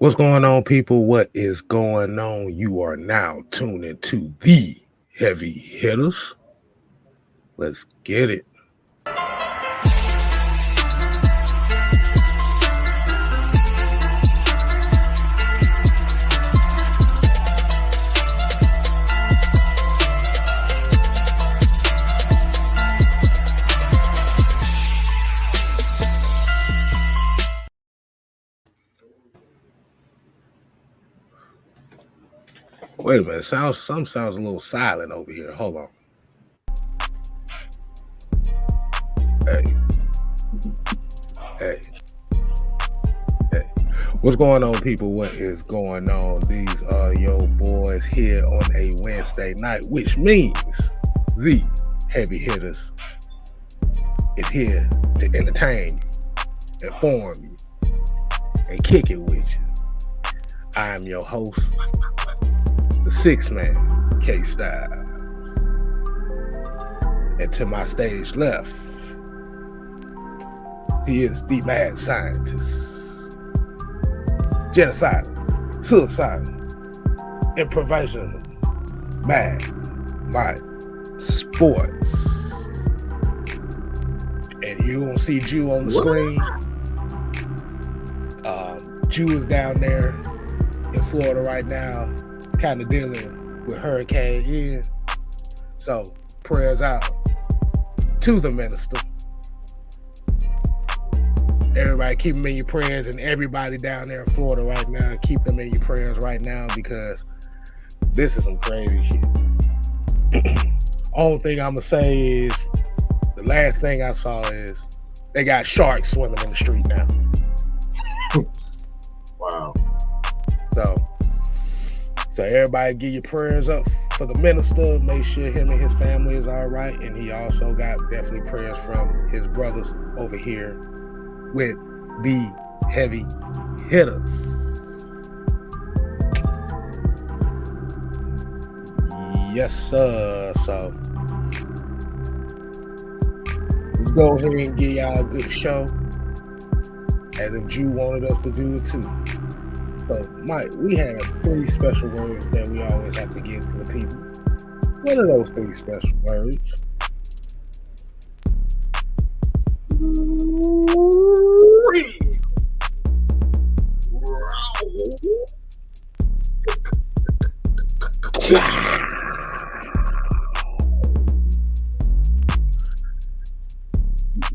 What's going on, people? What is going on? You are now tuned into the Heavy Hitters. Let's get it. Wait a minute. Sounds a little silent over here. Hold on. Hey. What's going on, people? What is going on? These are your boys here on a Wednesday night, which means the Heavy Hitters is here to entertain you, inform you, and kick it with you. I am your host, the sixth man, K-Styles. And to my stage left, he is the mad scientist, genocidal, suicidal, improvisational, mad, Mike Sports. And you don't see Jew on the screen. Jew is down there in Florida right now, kind of dealing with Hurricane Ian. So prayers out to the minister. Everybody keep them in your prayers, and everybody down there in Florida right now, keep them in your prayers right now, because this is some crazy shit. Only thing I'm gonna say is the last thing I saw is they got sharks swimming in the street now. Wow. So everybody give your prayers up for the minister. Make sure him and his family is all right. And he also got definitely prayers from his brothers over here with the Heavy Hitters. Yes, sir. So let's go ahead and give y'all a good show, as if Jew wanted us to do it too. So, Mike, we have 3 special words that we always have to give to the people. What are those 3 special words?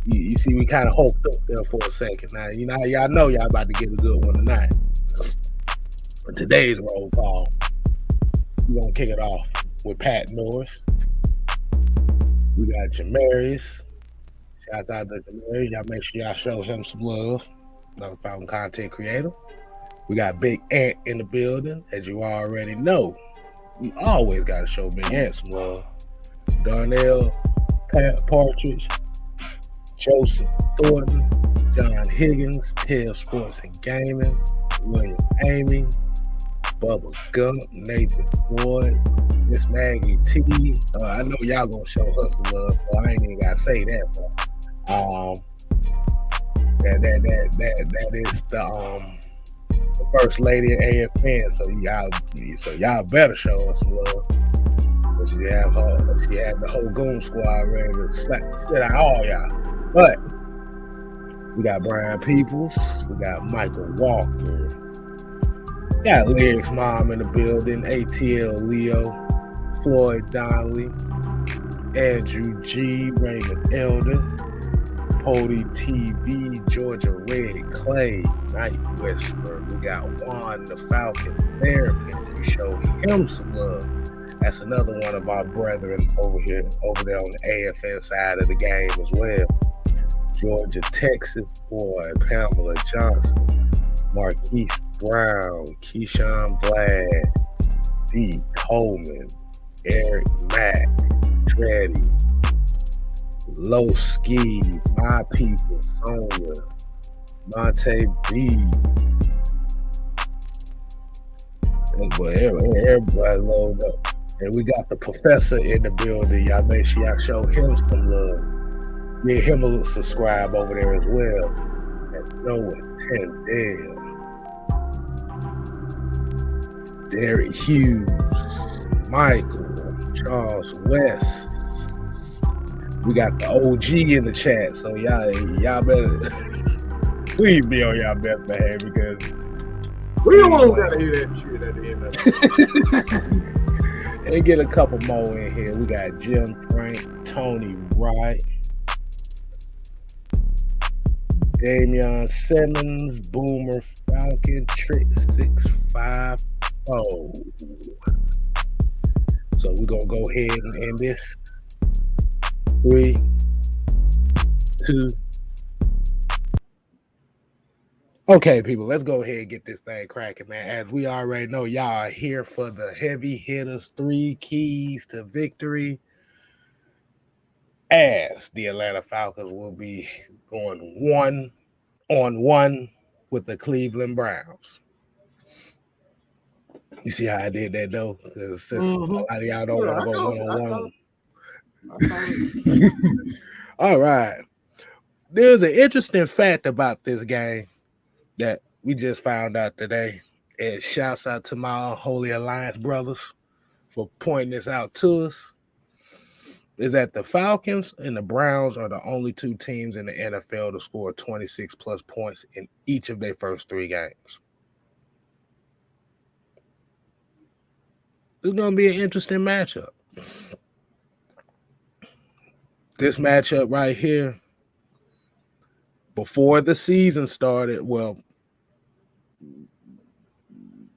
You see, we kind of hulked up there for a second. Now, you know, y'all know y'all about to get a good one tonight. For today's roll call, we're going to kick it off with Pat Norris. We got Jamarius. Shouts out to Jamarius. Y'all make sure y'all show him some love. Another Falcon content creator. We got Big Ant in the building. As you already know, we always got to show Big Ant some love. Darnell Partridge, Joseph Thornton, John Higgins, Tail Sports and Gaming, William Amy, Bubba Gump, Nathan Floyd, Miss Maggie T. I know y'all gonna show her some love, so I ain't even gotta say that. But that is the first lady of AFN. So y'all better show her some love. But she had the whole goon squad ready to slap shit out of all y'all. But we got Brian Peoples, we got Michael Walker, got Lyric's mom in the building, ATL Leo, Floyd Donnelly, Andrew G, Raymond Elder, Pody TV, Georgia Red Clay, Night Whisper. We got Juan the Falcon Therapist. We show him some love. That's another one of our brethren over there on the AFN side of the game as well. Georgia, Texas boy, Pamela Johnson, Marquise Brown, Keyshawn Vlad, D. Coleman, Eric Mack, Treddy, Low Ski, My People, Sonia, Monte B. Everybody load up. And we got the professor in the building. Y'all make sure y'all show him some love. Give him a little subscribe over there as well. And Noah Tendale. Derek Hughes, Michael, Charles West. We got the OG in the chat, so y'all better please be on y'all best behavior because we don't gotta hear that shit at the end of it. And get a couple more in here. We got Jim Frank, Tony Wright, Damian Simmons, Boomer Falcon, Trick 650. So we're gonna go ahead and end this. 3, 2. Okay, people, let's go ahead and get this thing cracking, man. As we already know, y'all are here for the Heavy Hitters 3 Keys to Victory. As the Atlanta Falcons will be going 1-on-1 with the Cleveland Browns. You see how I did that, though? Because a lot of y'all don't want to go 1-on-1. All right. There's an interesting fact about this game that we just found out today. And shouts out to my Holy Alliance brothers for pointing this out to us. Is that the Falcons and the Browns are the only 2 teams in the NFL to score 26 plus points in each of their first 3 games. This is going to be an interesting matchup. This matchup right here, before the season started, well,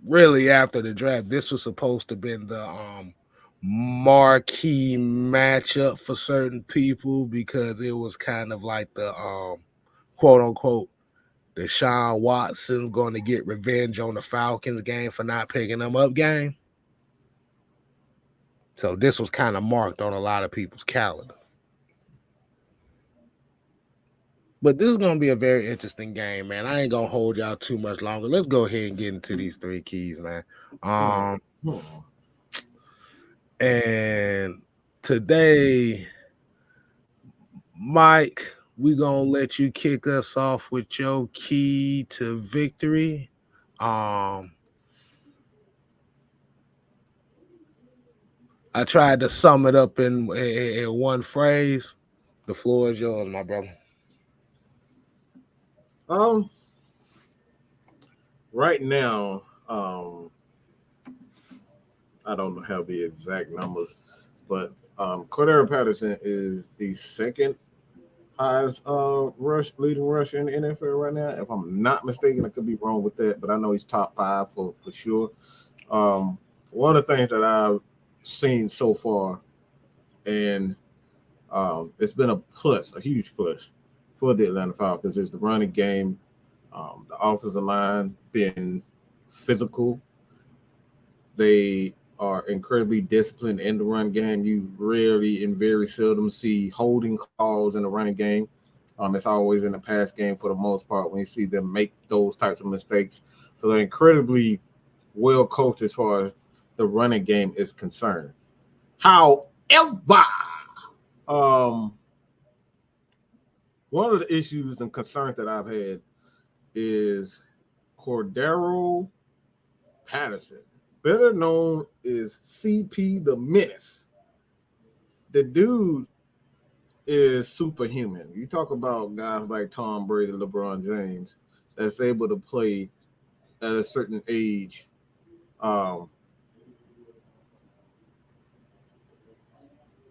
really after the draft, this was supposed to have been the marquee matchup for certain people because it was kind of like the quote unquote Deshaun Watson going to get revenge on the Falcons game for not picking them up game. So this was kind of marked on a lot of people's calendar. But this is going to be a very interesting game, man. I ain't going to hold y'all too much longer. Let's go ahead and get into these 3 keys, man. And today, Mike, we're going to let you kick us off with your key to victory. I tried to sum it up in one phrase. The floor is yours, my brother. Right now, I don't have the exact numbers, but Cordero Patterson is the second highest leading rusher in the NFL right now. If I'm not mistaken, I could be wrong with that, but I know he's top 5 for sure. One of the things that I've seen so far, and it's been a huge plus for the Atlanta Falcons, is the running game, the offensive line being physical. They are incredibly disciplined in the run game. You rarely and very seldom see holding calls in the running game. It's always in the pass game for the most part when you see them make those types of mistakes. So they're incredibly well coached as far as the running game is concerned. However, one of the issues and concerns that I've had is Cordero Patterson, better known as CP the Menace. The dude is superhuman. You talk about guys like Tom Brady, LeBron James, that's able to play at a certain age.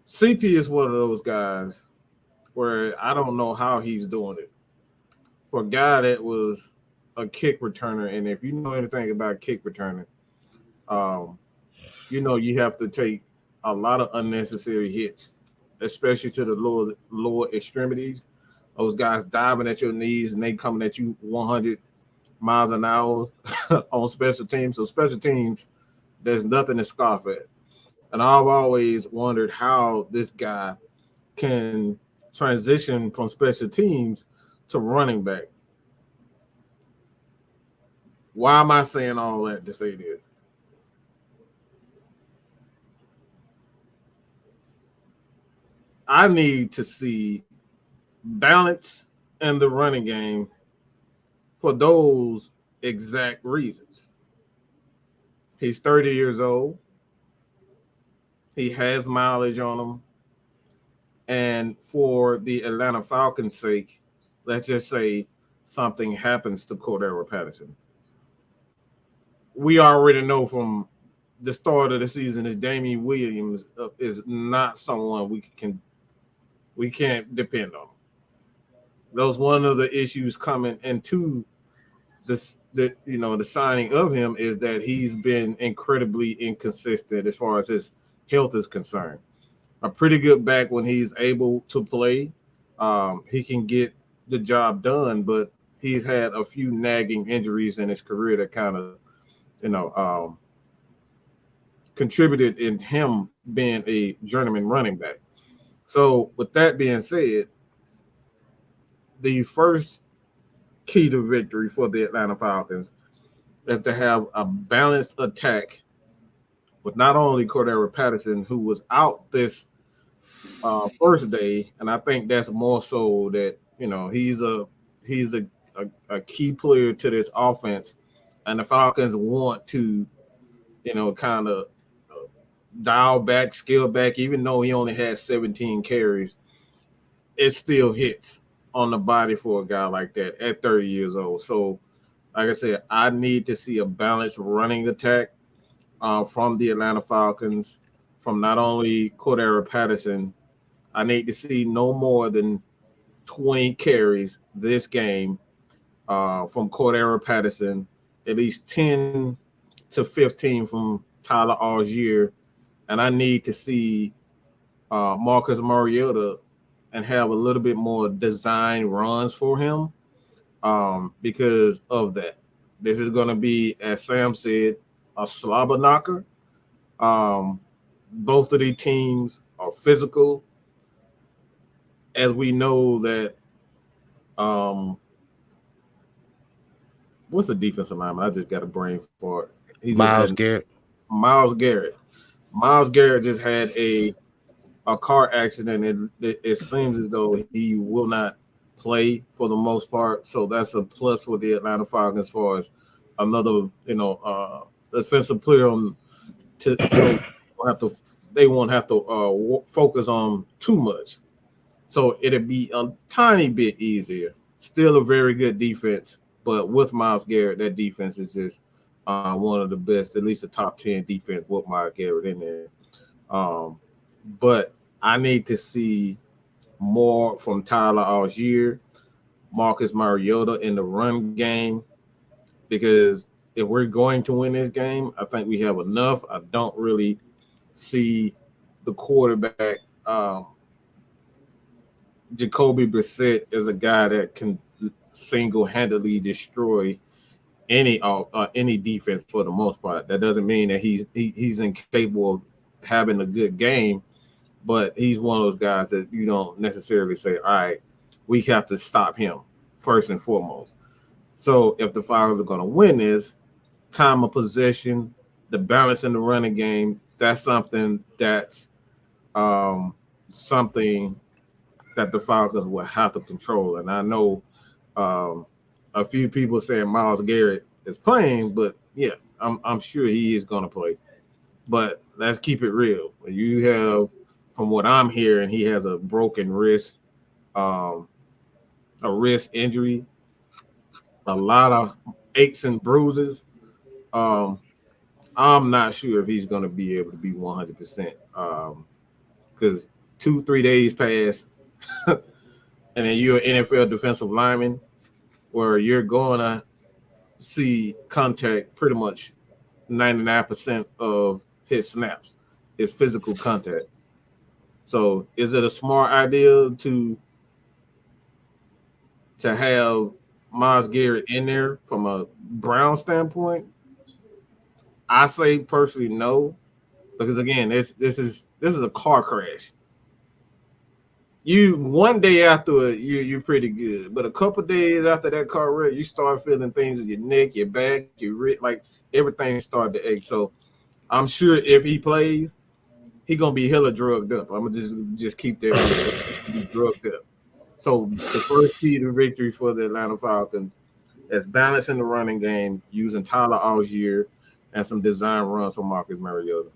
CP is one of those guys where I don't know how he's doing it. For a guy that was a kick returner, and if you know anything about kick returning, you have to take a lot of unnecessary hits, especially to the lower extremities. Those guys diving at your knees and they coming at you 100 miles an hour on special teams. So special teams, there's nothing to scoff at. And I've always wondered how this guy can transition from special teams to running back. Why am I saying all that to say this? I need to see balance in the running game for those exact reasons. He's 30 years old. He has mileage on him. And for the Atlanta Falcons' sake, let's just say something happens to Cordero Patterson. We already know from the start of the season that Damian Williams is not someone we can't depend on. That was one of the issues coming into this, the signing of him, is that he's been incredibly inconsistent as far as his health is concerned. A pretty good back when he's able to play. He can get the job done, but he's had a few nagging injuries in his career that kind of, contributed in him being a journeyman running back. So with that being said, the first key to victory for the Atlanta Falcons is to have a balanced attack with not only Cordero Patterson, who was out this first day, and I think that's more so that he's a key player to this offense, and the Falcons want to kind of dial back, scale back. Even though he only had 17 carries, it still hits on the body for a guy like that at 30 years old. So, like I said, I need to see a balanced running attack from the Atlanta Falcons, from not only Cordero Patterson. I need to see no more than 20 carries this game from Cordero Patterson, at least 10 to 15 from Tyler Algier, and I need to see Marcus Mariota and have a little bit more design runs for him because of that. This is going to be, as Sam said, a slobber knocker. Both of these teams are physical. As we know that, what's the defensive lineman? I just got a brain for it. Myles Garrett. Myles Garrett just had a car accident. It seems as though he will not play for the most part. So that's a plus for the Atlanta Falcons as far as another, defensive player so they won't have to focus on too much. So it'll be a tiny bit easier. Still a very good defense, but with Myles Garrett, that defense is just one of the best, at least a top 10 defense with Myles Garrett in there. But I need to see more from Tyler Algier, Marcus Mariota in the run game, because if we're going to win this game, I think we have enough. I don't really see the quarterback, Jacoby Brissett, is a guy that can single-handedly destroy any defense for the most part. That doesn't mean that he's incapable of having a good game, but he's one of those guys that you don't necessarily say, all right, we have to stop him first and foremost. So if the Falcons are going to win this, time of possession, the balance in the running game, that's something something that the Falcons will have to control. And I know a few people saying Myles Garrett is playing, but yeah, I'm sure he is going to play. But let's keep it real. You have, from what I'm hearing, he has a broken wrist, a wrist injury, a lot of aches and bruises. I'm not sure if he's going to be able to be 100% because 2-3 days pass and then you're an NFL defensive lineman where you're going to see contact pretty much 99% of his snaps is physical contact. So is it a smart idea to have Myles Garrett in there from a Brown standpoint? I say personally no, because again, this is a car crash. You one day after it, you're pretty good, but a couple days after that car wreck, you start feeling things in your neck, your back, your wrist, like everything started to ache. So I'm sure if he plays, he gonna be hella drugged up. I'm gonna just keep that drugged up. So the first key to victory for the Atlanta Falcons is balancing the running game, using Tyler Algier and some design runs for Marcus Mariota.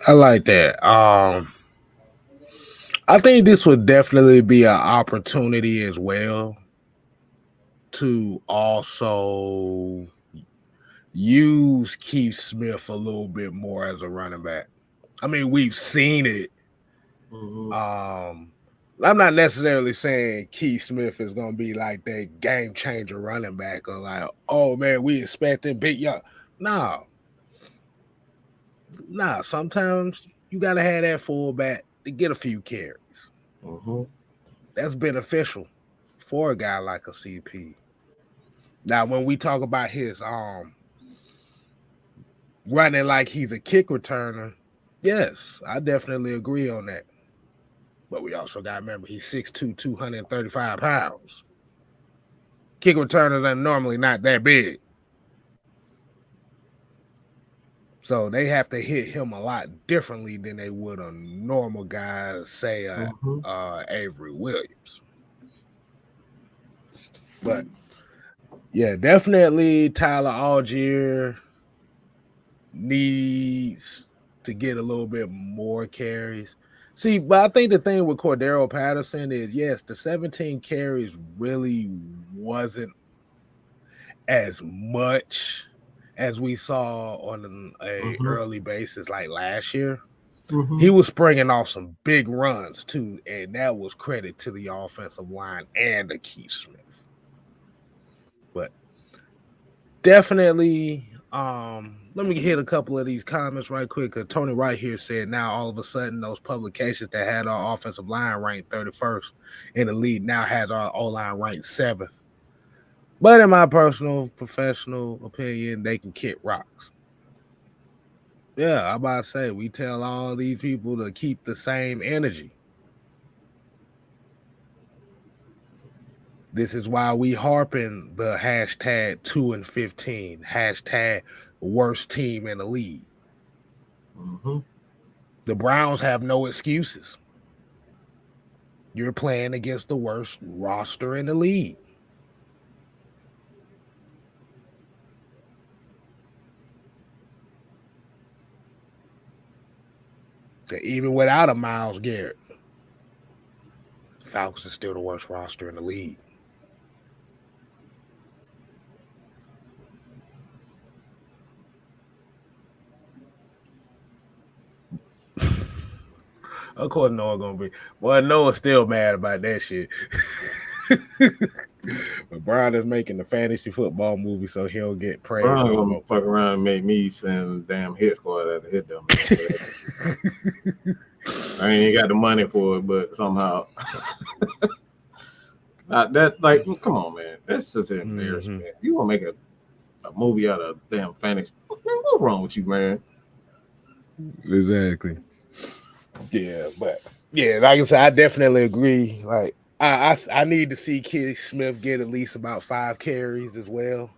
I like that. I think this would definitely be an opportunity as well to also use Keith Smith a little bit more as a running back. I mean, we've seen it. I'm not necessarily saying Keith Smith is going to be like that game changer running back or like, oh man, we expect him big young. No. Nah, sometimes you got to have that fullback to get a few carries. That's beneficial for a guy like a CP. Now, when we talk about his running like he's a kick returner, yes, I definitely agree on that. But we also got to remember he's 6'2", 235 pounds. Kick returners are normally not that big. So they have to hit him a lot differently than they would a normal guy, say Avery Williams. But yeah, definitely Tyler Algier needs to get a little bit more carries. See, but I think the thing with Cordero Patterson is, yes, the 17 carries really wasn't as much as we saw on a early basis like last year. He was springing off some big runs too, and that was credit to the offensive line and the Keith Smith. But definitely, let me hit a couple of these comments right quick. Tony Wright here said, now all of a sudden those publications that had our offensive line ranked 31st in the league now has our O-line ranked 7th. But in my personal, professional opinion, they can kick rocks. Yeah, I'm about to say, we tell all these people to keep the same energy. This is why we harping the hashtag 2-15, hashtag worst team in the league. The Browns have no excuses. You're playing against the worst roster in the league. Even without a Myles Garrett, Falcons are still the worst roster in the league. Of course, Noah gonna be. Well, Noah's still mad about that shit. But Brown is making the fantasy football movie, so he'll get praised. Brown gonna fuck around and make me send damn hit squad at the hit them. I ain't got the money for it, but somehow that like, come on, man, that's just an embarrassment. You gonna make a movie out of damn fantasy? What's wrong with you, man? Exactly. Yeah, but yeah, like I said, I definitely agree. Like I need to see Keith Smith get at least about 5 carries as well.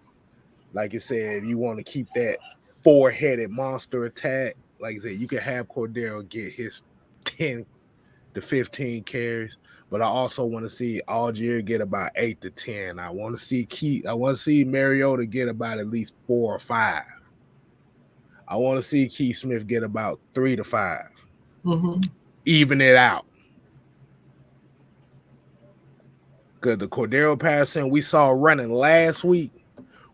Like you said, you want to keep that 4-headed monster attack. Like I said, you can have Cordero get his 10 to 15 carries, but I also want to see Algier get about 8 to 10. I want to see Mariota get about at least 4 or 5. I want to see Keith Smith get about 3 to 5. Even it out. Because the Cordero Patterson we saw running last week,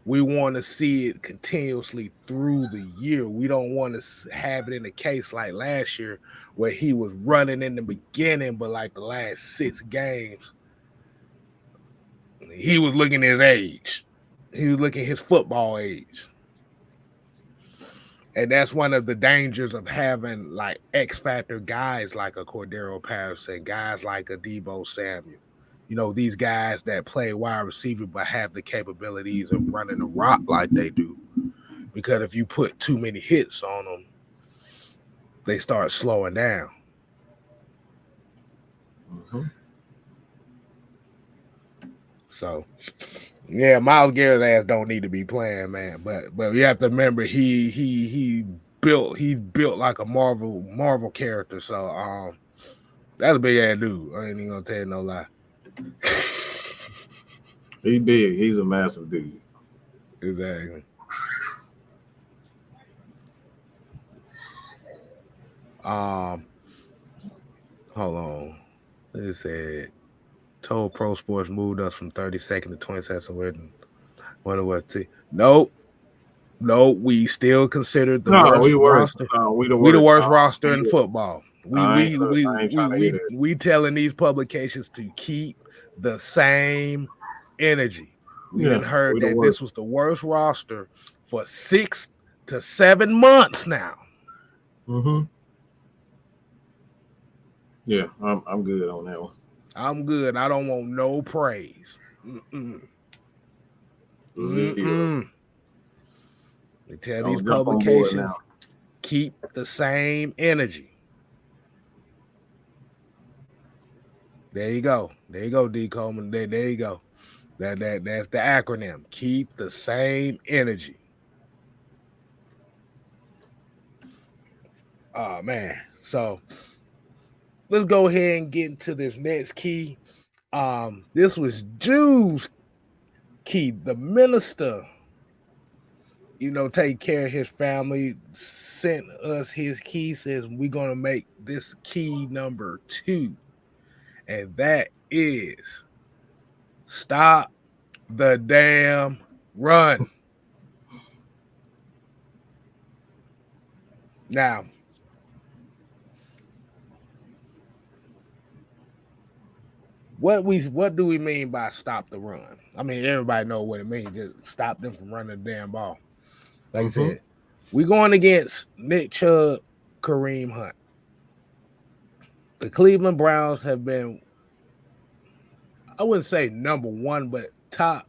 we want to see it continuously through the year. We don't want to have it in a case like last year where he was running in the beginning, but like the last 6 games, he was looking his age. He was looking his football age. And that's one of the dangers of having like X-Factor guys like a Cordero Patterson, guys like a Deebo Samuel. You know, these guys that play wide receiver but have the capabilities of running a rock like they do. Because if you put too many hits on them, they start slowing down. So, yeah, Myles Garrett's ass don't need to be playing, man. But you have to remember he built like a Marvel character. So that's a big ass dude. I ain't even gonna tell you no lie. He's big. He's a massive dude. Exactly. Hold on. It said Total Pro Sports moved us from 32nd to 22nd. So wonder what? Nope. We still considered the No, worst we worse. roster. No, we the We the worst. worst roster in football. I ain't trying to hear that. We telling these publications to keep the same energy. We Yeah, didn't heard we the that this worst. was the worst roster for 6 to 7 months now. Mm-hmm. Yeah, I'm good on that one. I'm good. I don't want no praise. Zero. They tell these Don't jump on board publications now. keep the same energy. There you go, D. Coleman. There you go. That's the acronym. Keep the same energy. Oh man. So let's go ahead and get into this next key. This was Jew's key. The minister, take care of his family, sent us his key, says we're gonna make this key number 2. And that is stop the damn run. Now, what do we mean by stop the run? I mean, everybody know what it means. Just stop them from running the damn ball. Like I said, we're going against Nick Chubb, Kareem Hunt. The Cleveland Browns have been, I wouldn't say number 1, but top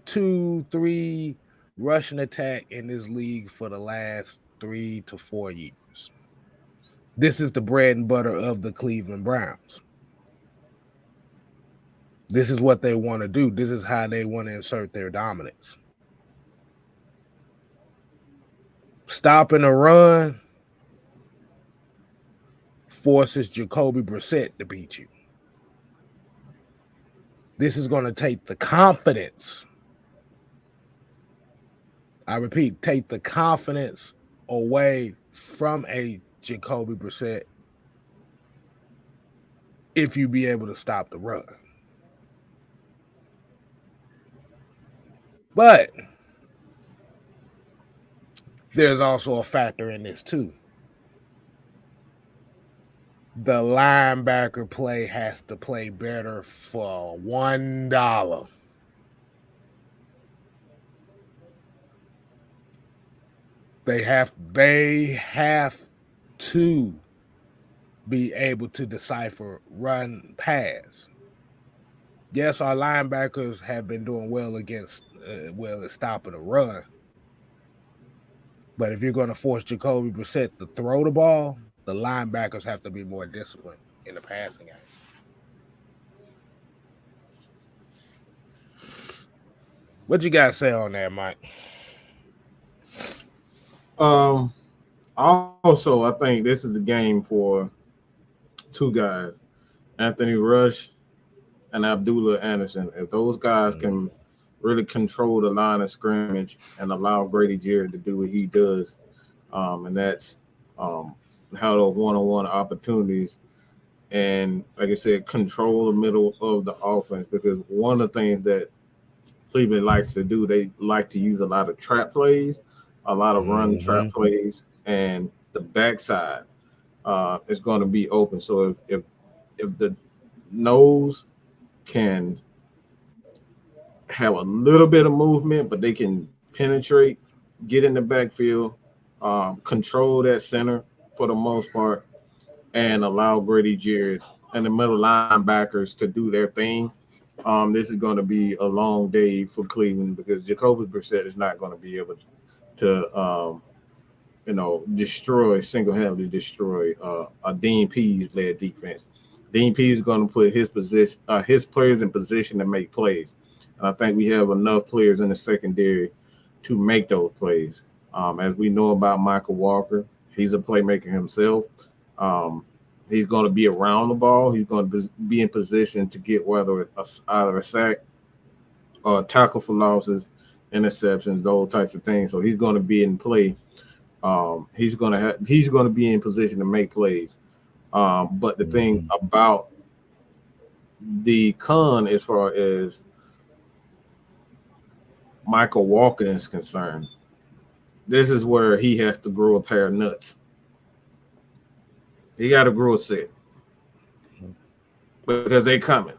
2, 3 rushing attack in this league for the last 3 to 4 years. This is the bread and butter of the Cleveland Browns. This is what they want to do. This is how they want to insert their dominance. Stopping a run forces Jacoby Brissett to beat you. This is going to take the confidence. I repeat, take the confidence away from a Jacoby Brissett if you be able to stop the run. But there's also a factor in this too. The linebacker play has to play better for $1. They have to be able to decipher run pass. Yes, our linebackers have been doing well against at stopping a run. But if you're going to force Jacoby Brissett to throw the ball, the linebackers have to be more disciplined in the passing game. What you guys say on that, Mike? Also, I think this is a game for 2 guys, Anthony Rush and Abdullah Anderson. If those guys can really control the line of scrimmage and allow Grady Jarrett to do what he does, and that's how the one-on-one opportunities and, like I said, control the middle of the offense. Because one of the things that Cleveland likes to do, they like to use a lot of trap plays, a lot of run trap plays, and the backside is going to be open. So if the nose can have a little bit of movement, but they can penetrate, get in the backfield, control that center for the most part, and allow Grady Jarrett and the middle linebackers to do their thing. This is going to be a long day for Cleveland because Jacoby Brissett is not going to be able to single-handedly destroy a Dean Pease-led defense. Dean Pease is going to put his players in position to make plays. And I think we have enough players in the secondary to make those plays. As we know about Michael Walker, he's a playmaker himself. He's going to be around the ball. He's going to be in position to get either a sack tackle for losses, interceptions, those types of things. So he's going to be in play. He's going to be in position to make plays. But the thing about the con, as far as Michael Walker is concerned, this is where he has to grow a pair of nuts. He got to grow a set because they coming.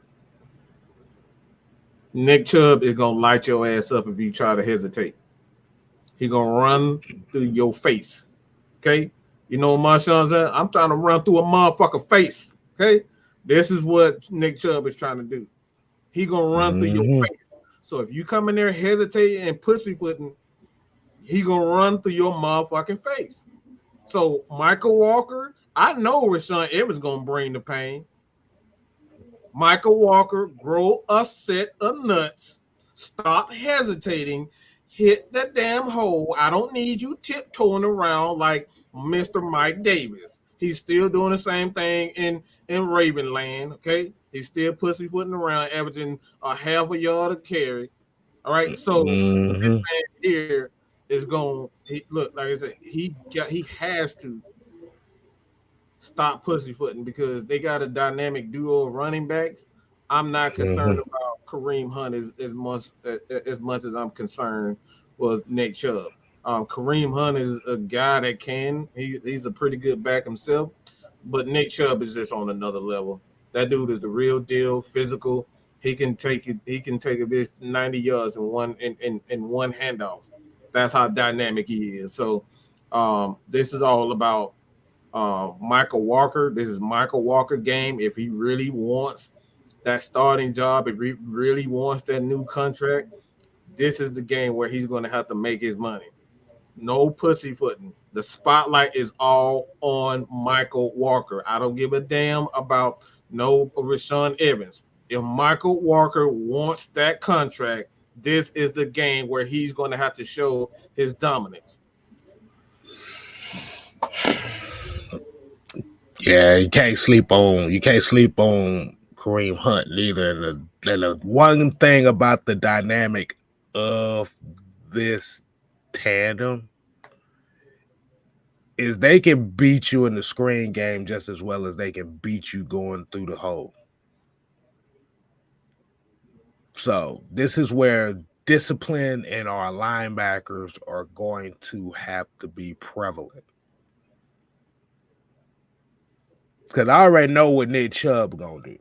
Nick Chubb is gonna light your ass up if you try to hesitate. He gonna run through your face. Okay, you know what Marshawn said? I'm trying to run through a motherfucker face. Okay, this is what Nick Chubb is trying to do. He gonna run through your face. So if you come in there hesitating and pussyfooting, he gonna run through your motherfucking face. So Michael Walker, I know Rashawn Evans gonna bring the pain. Michael Walker, grow a set of nuts. Stop hesitating. Hit the damn hole. I don't need you tiptoeing around like Mr. Mike Davis. He's still doing the same thing in Ravenland, okay? He's still pussyfooting around, averaging a half a yard a carry. All right, so this man here is going. Look, like I said, he has to stop pussyfooting because they got a dynamic duo of running backs. I'm not concerned about Kareem Hunt as much as I'm concerned with Nick Chubb. Kareem Hunt is a guy that he's a pretty good back himself, but Nick Chubb is just on another level. That dude is the real deal, physical. He can take it. He can take a 90 yards in one handoff. That's how dynamic he is. So this is all about Michael Walker. This is Michael Walker game. If he really wants that starting job, if he really wants that new contract, this is the game where he's going to have to make his money. No pussyfooting. The spotlight is all on Michael Walker. I don't give a damn about no Rashawn Evans. If Michael Walker wants that contract, this is the game where he's going to have to show his dominance. Yeah, you can't sleep on Kareem Hunt neither. And the one thing about the dynamic of this tandem is they can beat you in the screen game just as well as they can beat you going through the hole. So this is where discipline and our linebackers are going to have to be prevalent. Because I already know what Nick Chubb gonna do.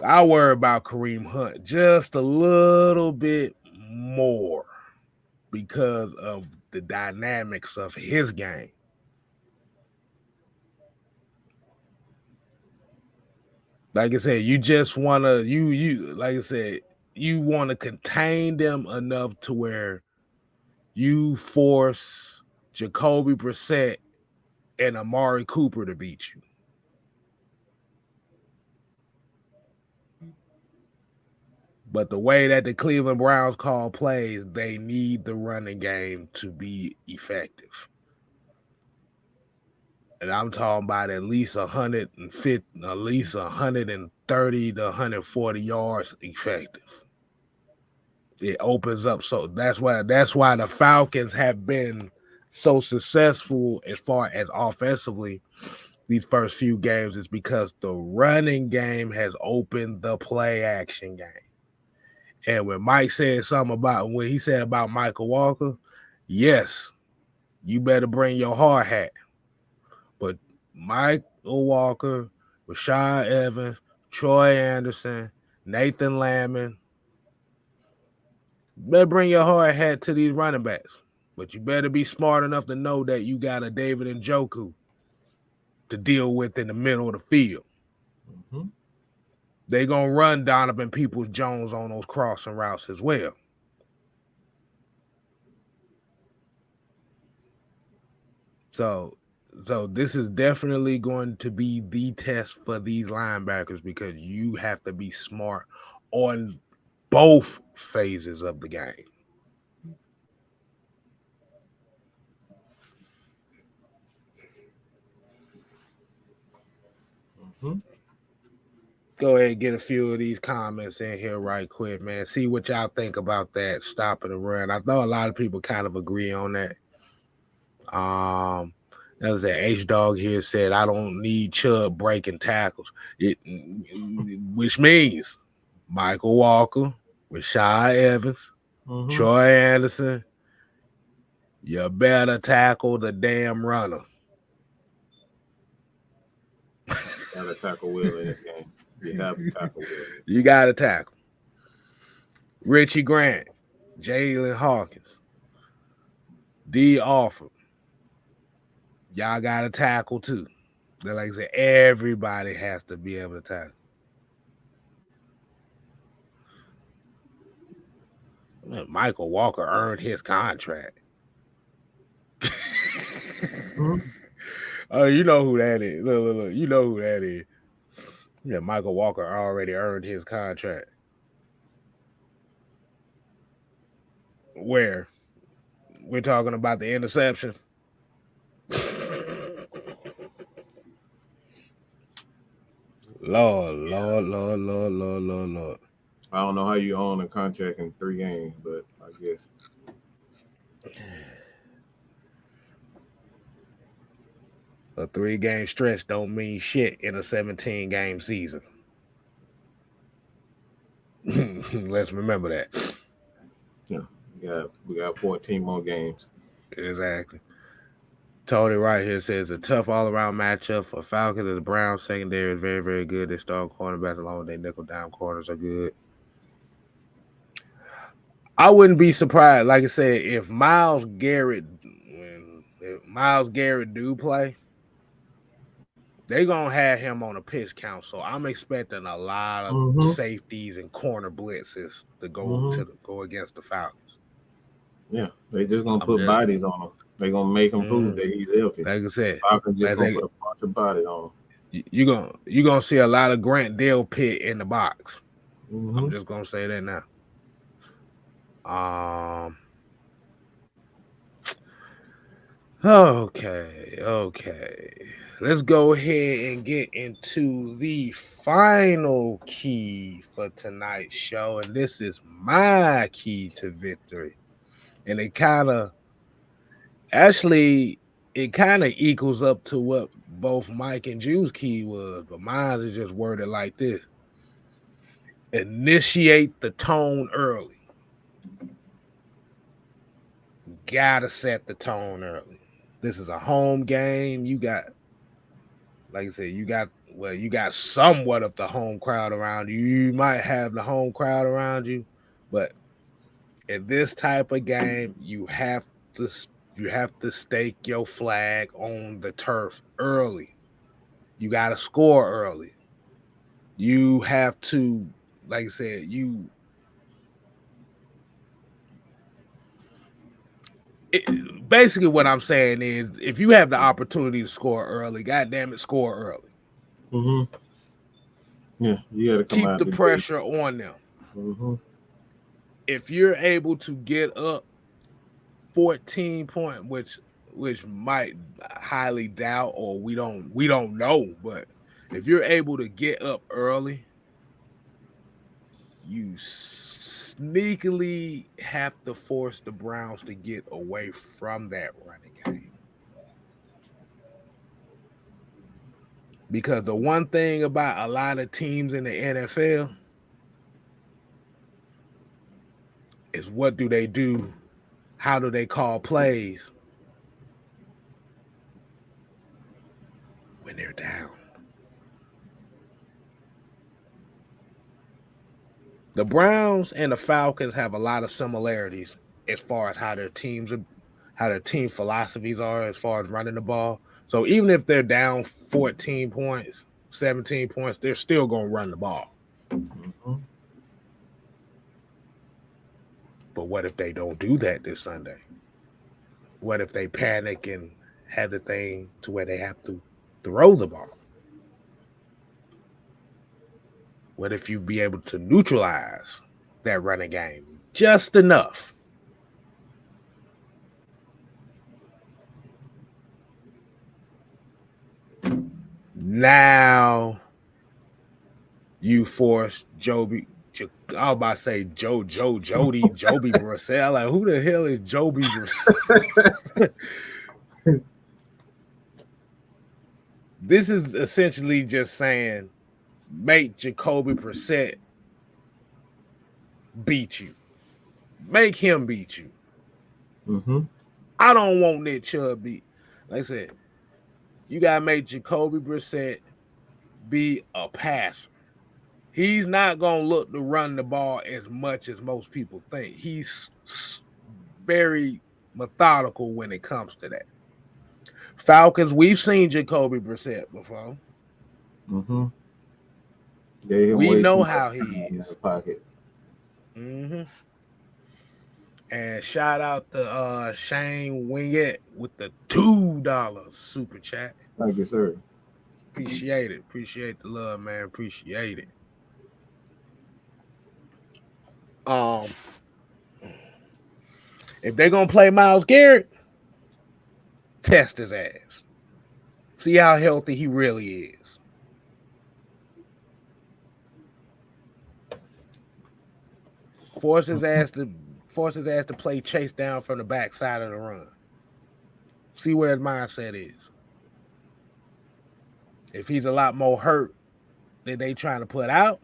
I worry about Kareem Hunt just a little bit more because of the dynamics of his game. Like I said, you just wanna like I said, you want to contain them enough to where you force Jacoby Brissett and Amari Cooper to beat you. But the way that the Cleveland Browns call plays, they need the running game to be effective. And I'm talking about at least 150, at least 130 to 140 yards effective. It opens up. So that's why the Falcons have been so successful as far as offensively these first few games, is because the running game has opened the play action game. And when Mike said something about what he said about Michael Walker, yes, you better bring your hard hat. But Michael Walker, Rashawn Evans, Troy Anderson, Nathan Lamon, you better bring your hard hat to these running backs. But you better be smart enough to know that you got a David Njoku to deal with in the middle of the field. Mm-hmm. They're going to run Donovan Peoples-Jones on those crossing routes as well. So this is definitely going to be the test for these linebackers because you have to be smart on both phases of the game. Mm-hmm. go ahead and get a few of these comments in here right quick, man. See what y'all think about that stopping the run. I know a lot of people kind of agree on that. That was that H Dog here said, I don't need Chubb breaking tackles. Which means Michael Walker, Rashad Evans, Troy Anderson, you better tackle the damn runner. Got to tackle Will in this game. You have to tackle Will. You got to tackle. Richie Grant, Jalen Hawkins, D. Alford. Y'all got to tackle too. Like I said, everybody has to be able to tackle. Michael Walker earned his contract. Oh, you know who that is. Look. You know who that is. Yeah, Michael Walker already earned his contract. Where? We're talking about the interception. Lord. I don't know how you own a contract in 3 games, but I guess. A 3-game stretch don't mean shit in a 17-game season. Let's remember that. Yeah, we got 14 more games. Exactly. Tony right here says a tough all-around matchup for Falcons and the Browns. Secondary is very, very good. They start cornerbacks along with their nickel down corners are good. I wouldn't be surprised, like I said, if Myles Garrett do play, they're going to have him on a pitch count. So I'm expecting a lot of safeties and corner blitzes to go against the Falcons. Yeah, they just going to put bodies on him. They're going to make him prove that he's healthy. Like I said, Falcons just going to put a bunch of bodies on him. You're gonna see a lot of Grant Delpit in the box. I'm just going to say that now. Okay. Let's go ahead and get into the final key for tonight's show. And this is my key to victory. And it kind of equals up to what both Mike and Drew's key was, but mine is just worded like this. Initiate the tone early. Gotta set the tone early. This is a home game. You got, like I said, you got somewhat of the home crowd around you. You might have the home crowd around you, but in this type of game, you have to stake your flag on the turf early. You got to score early. You have to, like I said, basically what I'm saying is if you have the opportunity to score early, goddamn it, score early. Yeah, you got to keep the pressure on them. If you're able to get up 14 points, which might highly doubt, or we don't know, but if you're able to get up early, you sneakily have to force the Browns to get away from that running game. Because the one thing about a lot of teams in the NFL is what do they do? How do they call plays when they're down? The Browns and the Falcons have a lot of similarities as far as how their team philosophies are as far as running the ball. So even if they're down 14 points, 17 points, they're still going to run the ball. But what if they don't do that this Sunday? What if they panic and have the thing to where they have to throw the ball? What if you be able to neutralize that running game just enough? Now You force Joby. I was about to say Jody Brissett. Like, who the hell is Joby Brissett? This is essentially just saying, make Jacoby Brissett beat you. Make him beat you. Mm-hmm. I don't want Nick Chubb beat. Like I said, you got to make Jacoby Brissett be a passer. He's not going to look to run the ball as much as most people think. He's very methodical when it comes to that. Falcons, we've seen Jacoby Brissett before. Mm-hmm. We know how he is. In the pocket. Mm-hmm. And shout out to Shane Wingett with the $2 super chat. Thank you, sir. Appreciate it. Appreciate the love, man. Appreciate it. If they're gonna play Myles Garrett, test his ass. See how healthy he really is. Force his ass to play chase down from the backside of the run. See where his mindset is. If he's a lot more hurt than they trying to put out,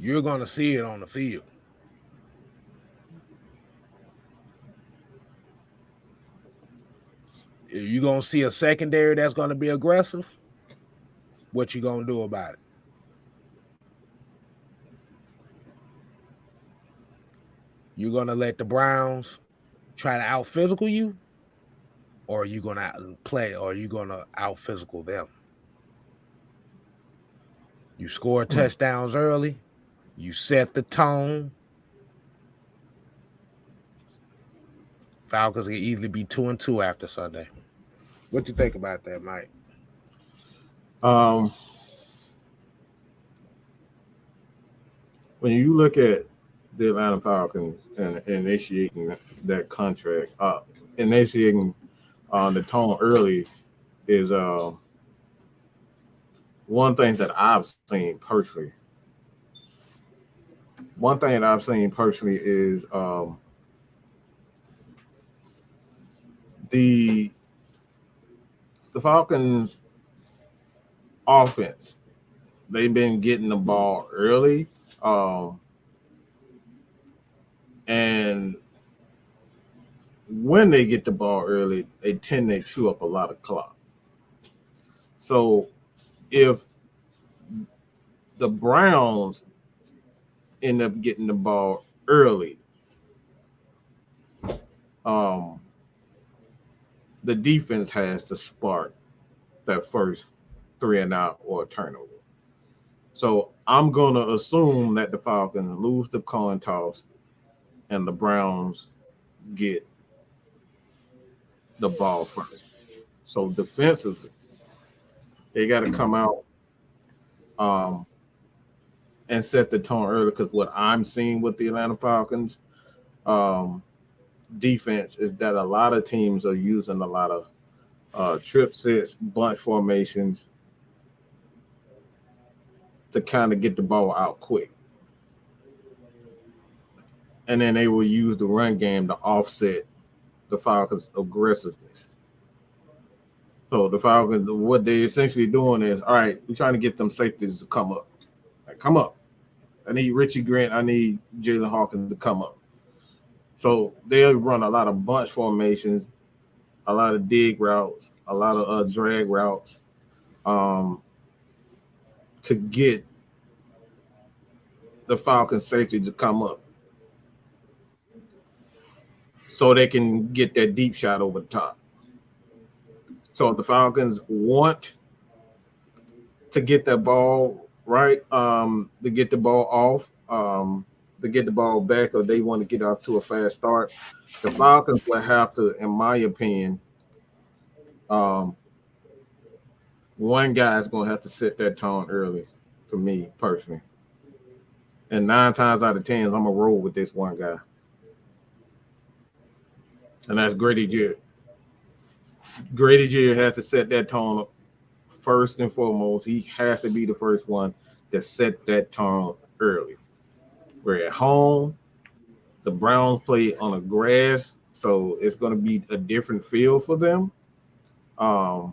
you're gonna see it on the field. If you're gonna see a secondary that's gonna be aggressive, what you gonna do about it? You're gonna let the Browns try to out physical you, or are you gonna play, or are you gonna out physical them? You score touchdowns early, you set the tone. Falcons can easily be 2-2 after Sunday. What do you think about that, Mike? When you look at the Atlanta Falcons and initiating that contract, initiating the tone early is one thing that I've seen personally. One thing that I've seen personally is the Falcons offense. They've been getting the ball early. And when they get the ball early, they tend to chew up a lot of clock. So if the Browns end up getting the ball early, the defense has to spark that first 3-and-out or turnover. So I'm going to assume that the Falcons lose the coin toss and the Browns get the ball first. So defensively, they got to come out and set the tone early, because what I'm seeing with the Atlanta Falcons defense is that a lot of teams are using a lot of trip sets, bunch formations to kind of get the ball out quick. And then they will use the run game to offset the Falcons' aggressiveness. So the Falcons, what they're essentially doing is, all right, we're trying to get them safeties to come up. Like, come up. I need Richie Grant. I need Jalen Hawkins to come up. So they'll run a lot of bunch formations, a lot of dig routes, a lot of drag routes to get the Falcons safety to come up so they can get that deep shot over the top. So if the Falcons want to get that ball right, to get the ball off, to get the ball back, or they want to get off to a fast start, the Falcons will have to, in my opinion, one guy is going to have to set that tone early for me personally. And 9 times out of 10, I'm going to roll with this one guy. And that's Grady Jarrett. Grady Jarrett has to set that tone first and foremost, he has to be the first one to set that tone early. We're at home. The Browns play on a grass, so it's going to be a different feel for them. I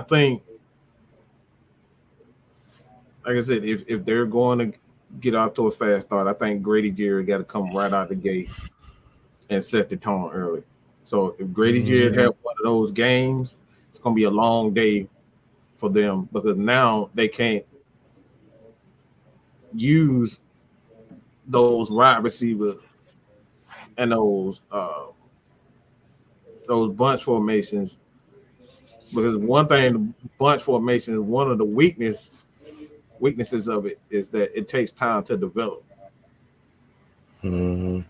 think, like I said, if they're going to get off to a fast start, I think Grady Jarrett got to come right out the gate and set the tone early. So if Grady Jarrett had one of those games, it's going to be a long day for them because now they can't use those wide receivers and those bunch formations, because one thing, bunch formation is one of the weaknesses of it is that it takes time to develop. Mm-hmm.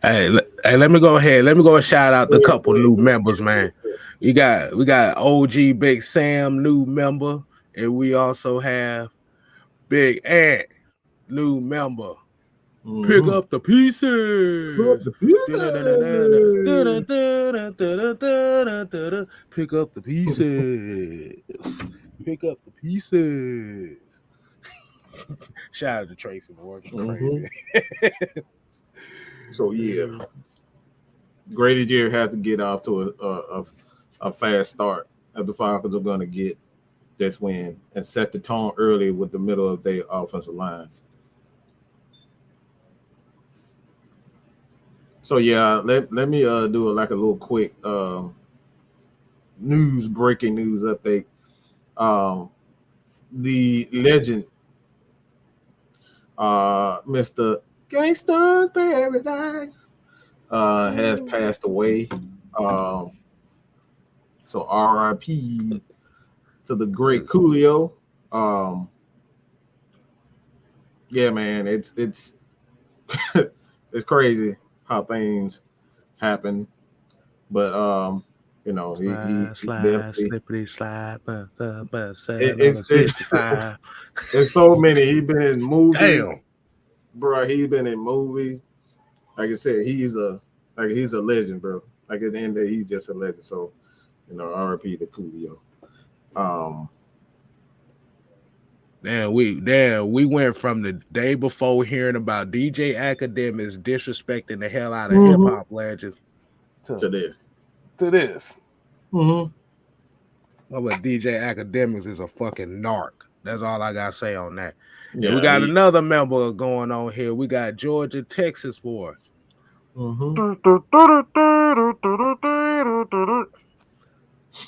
Hey, let me go ahead. Let me go and shout out the couple new members, man. We got OG Big Sam, new member, and we also have Big Ant, new member. Pick up the pieces. Pick up the pieces. Pick up the pieces. Shout out to Tracy, boy. Crazy. So yeah, Grady Jarrett has to get off to a fast start. If the Falcons are going to get this win and set the tone early with the middle of their offensive line. So yeah, let me do a little quick breaking news update. The legend, Mr. Gangsta Paradise, has passed away. So R.I.P. to the great Coolio. Yeah, man, it's it's crazy how things happen, but you know, he definitely slippery slide, it's so many. He's been in movies, damn, bro. He's been in movies. Like I said, he's a legend, bro. Like at the end of the day, he's just a legend. So, you know, R.I.P. to Coolio. We went from the day before hearing about DJ Academics disrespecting the hell out of hip hop legends to this. But DJ Academics is a fucking narc. That's all I gotta say on that. Yeah, and we got another member going on here. We got Georgia, Texas boy.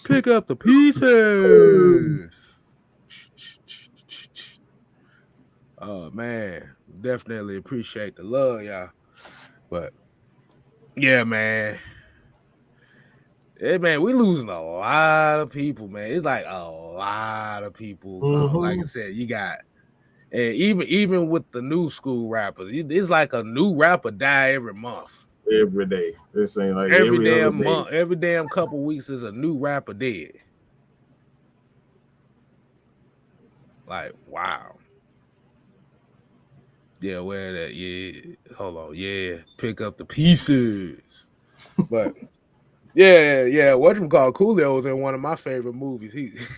Pick up the pieces. Oh man, definitely appreciate the love, y'all. But yeah, man. Hey man, we losing a lot of people, man. It's like a lot of people. Like I said, you got, and even with the new school rappers, it's like a new rapper die every month. Every day. This ain't like every damn month, every damn couple weeks is a new rapper dead. Like, wow. Yeah, where that? Yeah, hold on. Yeah, pick up the pieces. But yeah. Whatchamacallit, Coolio was in one of my favorite movies.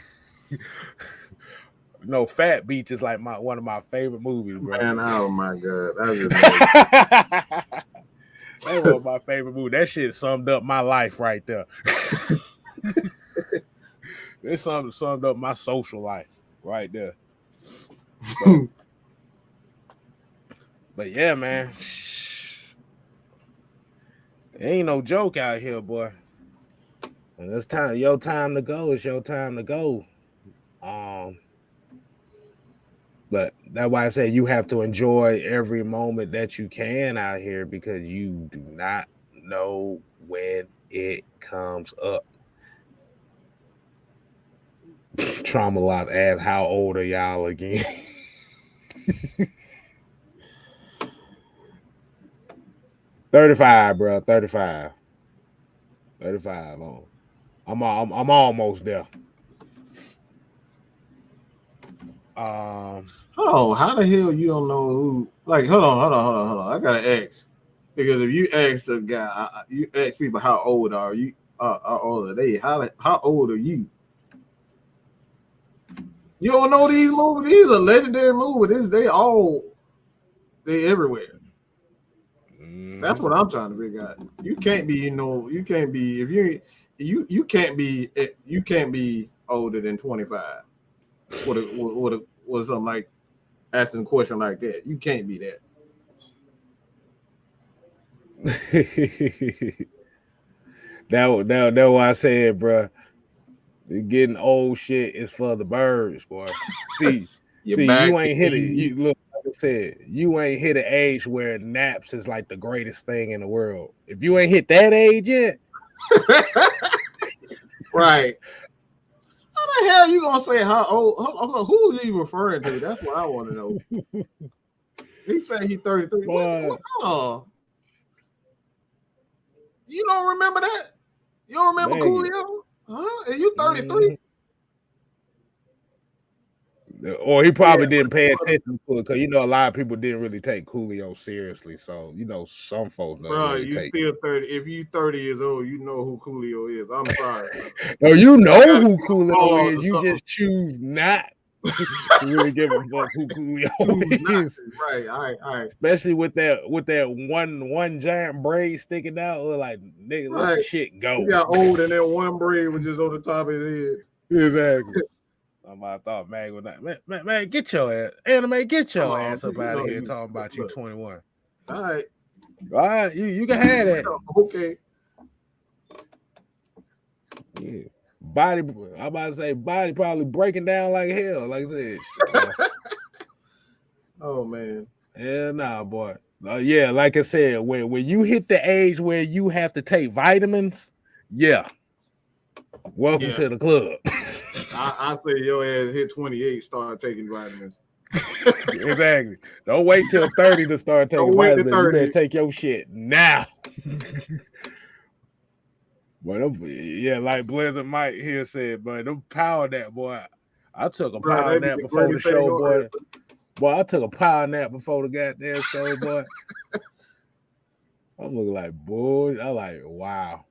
No, Fat Beach is like one of my favorite movies, bro. Man, oh my god, that was one of my favorite movies. That shit summed up my life right there. It summed up my social life right there. But yeah, man, it ain't no joke out here, boy. And it's time. Your time to go. It's your time to go. But that's why I say you have to enjoy every moment that you can out here because you do not know when it comes up. Trauma Lot asks, how old are y'all again? $35, bro. 35. 35 on. I'm almost there. Oh, how the hell you don't know who? Like, hold on. I gotta ask because if you ask a guy, you ask people how old are you? how old are they? How old are you? You don't know these movies? These are legendary movies. They everywhere. That's what I'm trying to figure out. You can't be, you can't be if you can't be older than 25. With something like asking a question like that. You can't be that. That's why I said, bro, getting old shit is for the birds, boy. See, you ain't hit it. You look, like I said, you ain't hit an age where naps is like the greatest thing in the world. If you ain't hit that age yet, right? How the hell you gonna say how old? Who is he referring to? That's what I want to know. He said he's 33. What? You don't remember that? You don't remember Coolio? Huh? Are you 33? Or he probably didn't pay attention to it because a lot of people didn't really take Coolio seriously. So some folks. Bro, you still 30. If you 30 years old, you know who Coolio is. I'm sorry. No, you know who Coolio is. You just choose not to really give a fuck who Coolio is. Right. All right. Especially with that one giant braid sticking out, or like nigga, let the shit go. He got old and that one braid was just on the top of his head. Exactly. I thought Mag was not. Man, get your ass, anime, get your ass up out of here talking about you 21. All right, you can have that. Okay. Yeah, body. I'm about to say body probably breaking down like hell. Like I said. Oh man. Yeah, nah, boy. Yeah, like I said, when you hit the age where you have to take vitamins, welcome to the club. I say your ass hit 28, start taking vitamins. Exactly. Don't wait till 30 to start taking vitamins. You better take your shit now. But like Blizzard Mike here said, but them power nap, boy. I took a power nap before the show, boy. Boy, I took a power nap before the goddamn show, boy. I'm looking like, boy. I'm like, wow.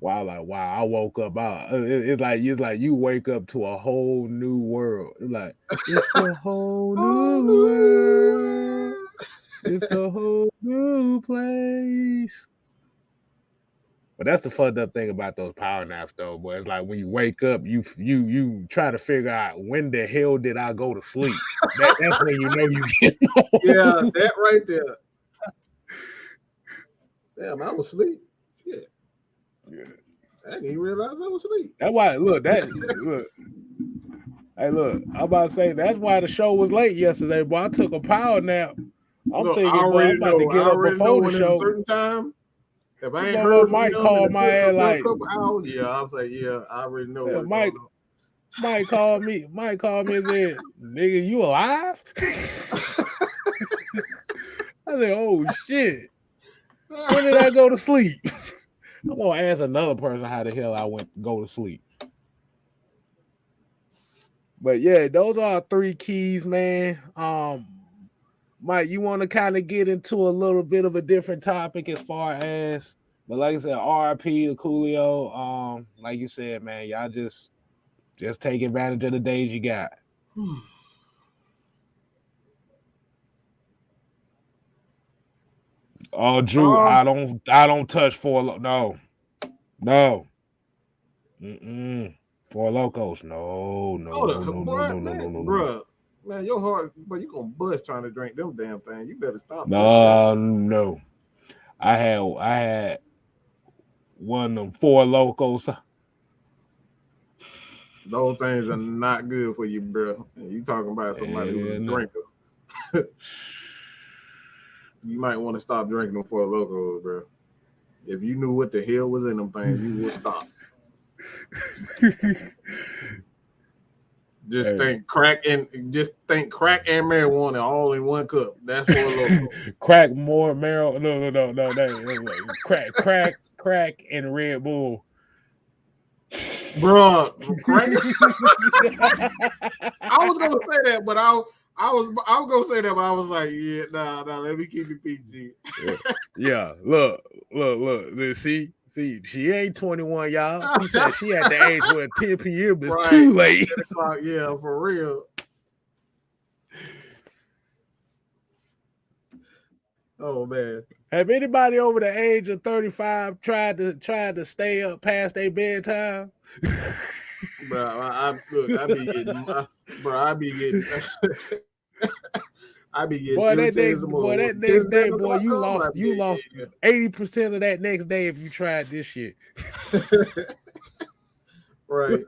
Wow, I woke up. It's like you wake up to a whole new world. It's like it's a whole new world. It's a whole new place. But that's the fucked up thing about those power naps, though, boy. It's like when you wake up, you try to figure out when the hell did I go to sleep. That's when you know you get old. Yeah, that right there. Damn, I was asleep. Shit. Yeah. I didn't even realize I was asleep. That's why, look. Hey, look, I'm about to say that's why the show was late yesterday, boy. I took a power nap. I'm thinking, boy, I'm about to get up before the show. A certain time. If I ain't heard Mike call my ass like, hours, I was like, I already know. Yeah, Mike called me. Mike called me and said, "Nigga, you alive?" I said, "Oh shit! When did I go to sleep?" I'm gonna ask another person how the hell I went to go to sleep. But yeah, those are 3 keys, man. Mike, you want to kind of get into a little bit of a different topic as far as, but like I said, RIP to Coolio. Like you said, man, y'all just take advantage of the days you got. Oh, Drew, I don't touch Four Locos. No. Four Locos. No. Bro. Man, your heart, but you gonna bust trying to drink them damn things. You better stop. No. I had one of them Four Locos. Those things are not good for you, bro. You talking about somebody who's a drinker. You might want to stop drinking them Four Locos, bro. If you knew what the hell was in them things, you would stop. Just think crack and marijuana all in one cup. That's Four Locos. Crack more marijuana. No. Crack and Red Bull. Bro, crack. I was gonna say that, but I was gonna say that, but I was like, nah, let me keep it PG. Yeah. Look. See, See, she ain't 21, y'all. She said she at the age where 10 p.m. is Right. too late. 10 o'clock, yeah, for real. Oh man. Have anybody over the age of 35 tried to stay up past their bedtime? Bro, I be getting Boy, that irritated next day, boy, you lost 80% of that next day if you tried this shit. Right.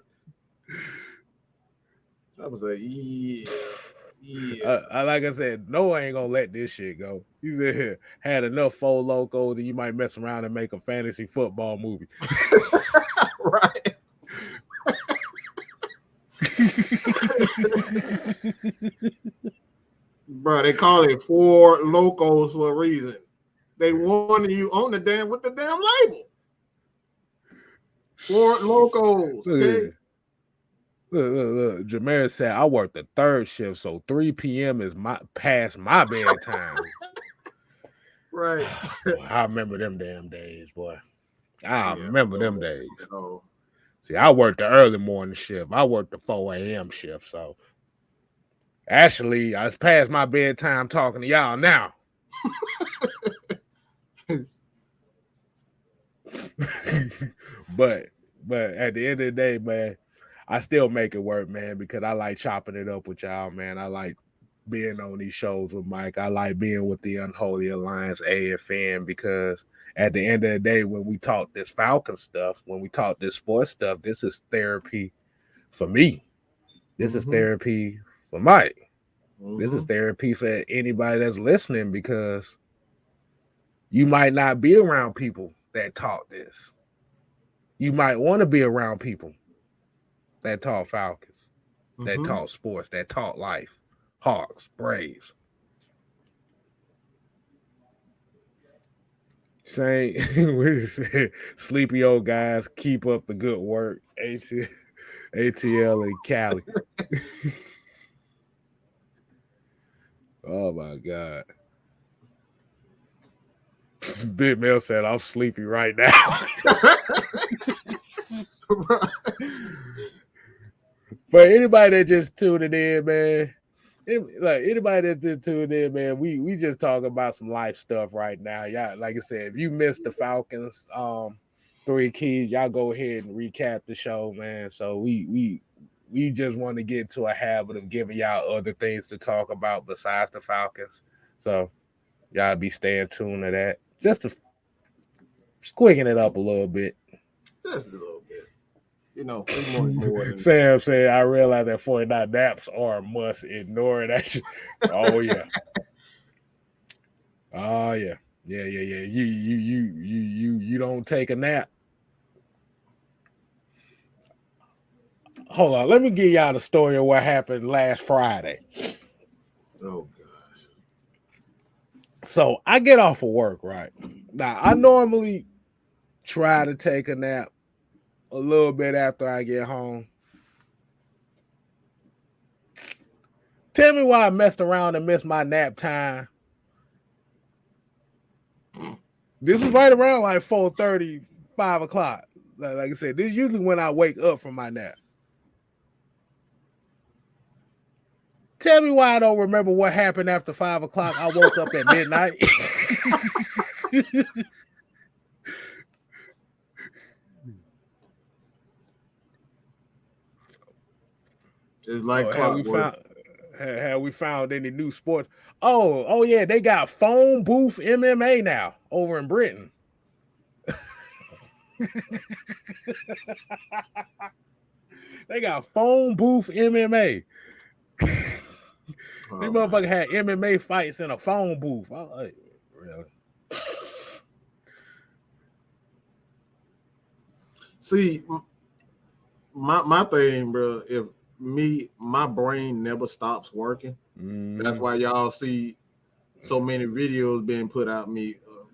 I was like, yeah. Like I said, Noah ain't gonna let this shit go. He said had enough Four Locos that you might mess around and make a fantasy football movie. Right. Bro, they call it Four Locos for a reason. They wanted you on the damn with the damn label. Four Locos. Okay. Look. Jameer said I work the third shift, so 3 p.m. is past my bedtime. Right. Boy, I remember them damn days, boy. I remember them days. Oh. See, I worked the early morning shift. I worked the 4 a.m. shift, so actually, I was past my bedtime talking to y'all now. but at the end of the day, man, I still make it work, man, because I like chopping it up with y'all, man. I like being on these shows with Mike. I like being with the Unholy Alliance AFN because at the end of the day, when we talk this Falcon stuff, when we talk this sports stuff, this is therapy for me. This is therapy for Mike. This is therapy for anybody that's listening because you might not be around people that talk this. You might want to be around people that talk Falcons, that talk sports, that talk life, Hawks, Braves. Saying, sleepy old guys, keep up the good work. ATL and Cali. Oh my God. Big Mel said, I'm sleepy right now. For anybody that just tuned in, man, anybody that just tuned in, man, we just talking about some life stuff right now. Y'all, like I said, if you missed the Falcons, 3 keys, y'all go ahead and recap the show, man. So we just want to get into a habit of giving y'all other things to talk about besides the Falcons. So y'all be staying tuned to that. Just to quicken it up a little bit. Just a little bit. You know, more Sam said, I realize that 49 naps are a must. Ignore it. Oh, yeah. Oh, yeah. Yeah. You don't take a nap. Hold on. Let me give y'all the story of what happened last Friday. Oh, gosh. So I get off of work, right? Now, I normally try to take a nap a little bit after I get home. Tell me why I messed around and missed my nap time. This was right around like 4:30, 5 o'clock. Like I said, this is usually when I wake up from my nap. Tell me why I don't remember what happened after 5 o'clock. I woke up at midnight. It's like have we found any new sports? Oh yeah, they got phone booth MMA now over in Britain. They got phone booth MMA. These motherfuckers had MMA fights in a phone booth. Really? See, my thing, bro, if my brain never stops working. That's why y'all see so many videos being put out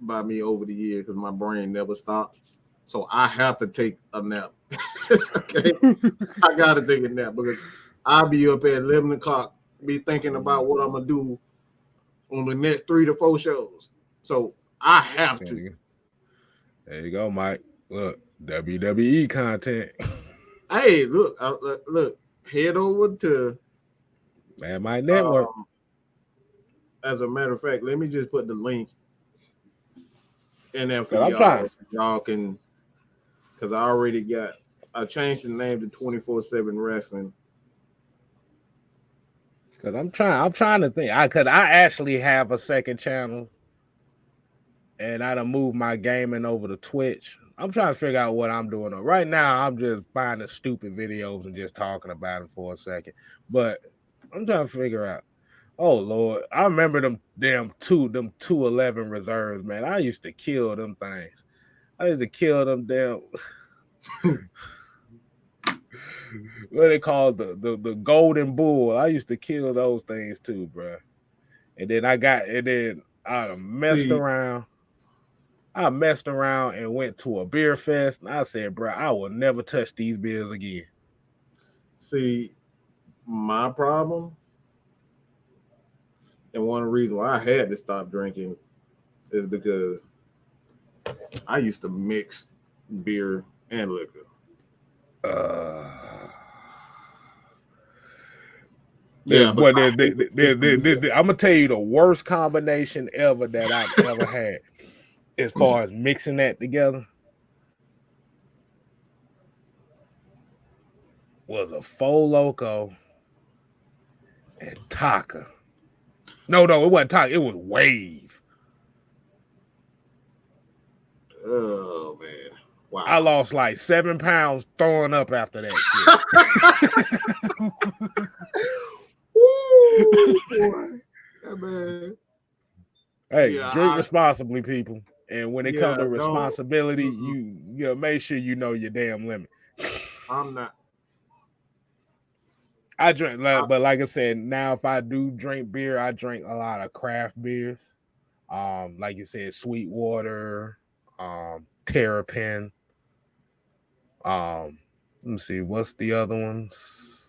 by me over the years because my brain never stops. So I have to take a nap. Okay, I gotta take a nap because I'll be up at 11 o'clock, be thinking about what I'm gonna do on the next 3 to 4 shows. So I have to. There you go, Mike. Look, WWE content. Hey, look, look. Head over to Man, my network. As a matter of fact, let me just put the link in there for I'm y'all, trying. so y'all can. Because I changed the name to 24/7 Wrestling. Because I'm trying to think. I actually have a second channel, and I done moved my gaming over to Twitch. I'm trying to figure out what I'm doing. Right now, I'm just finding stupid videos and just talking about them for a second. But I'm trying to figure out. Oh Lord, I remember them 211 reserves, man. I used to kill them things. I used to kill them damn. What they call the golden bull. I used to kill those things too, bro. And then I messed around. I messed around and went to a beer fest. And I said, bro, I will never touch these beers again. See, my problem, and one reason why I had to stop drinking is because I used to mix beer and liquor. I'm gonna tell you the worst combination ever that I've ever had as far as mixing that together was a Four Loko and Taka. No, it wasn't Taka. It was Wave. Oh man! Wow! I lost like 7 pounds throwing up after that shit. Ooh, boy. Yeah, man. Hey, drink responsibly, people. And when it comes to responsibility, you make sure you know your damn limit. I'm not. I drink, but like I said, now if I do drink beer, I drink a lot of craft beers. Like you said, Sweetwater, Terrapin. Let me see, what's the other ones?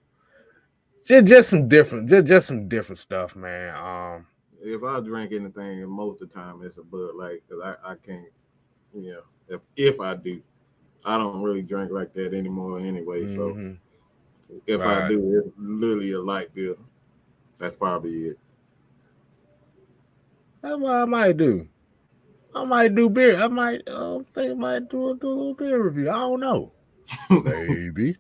Just some different stuff, man. If I drink anything, most of the time it's a Bud Light because I can't. Yeah, if I do, I don't really drink like that anymore anyway. Mm-hmm. So if I do, it's literally a light beer. That's probably it. That's what I might do. I might do beer. I might think I might do a little beer review. I don't know. Maybe.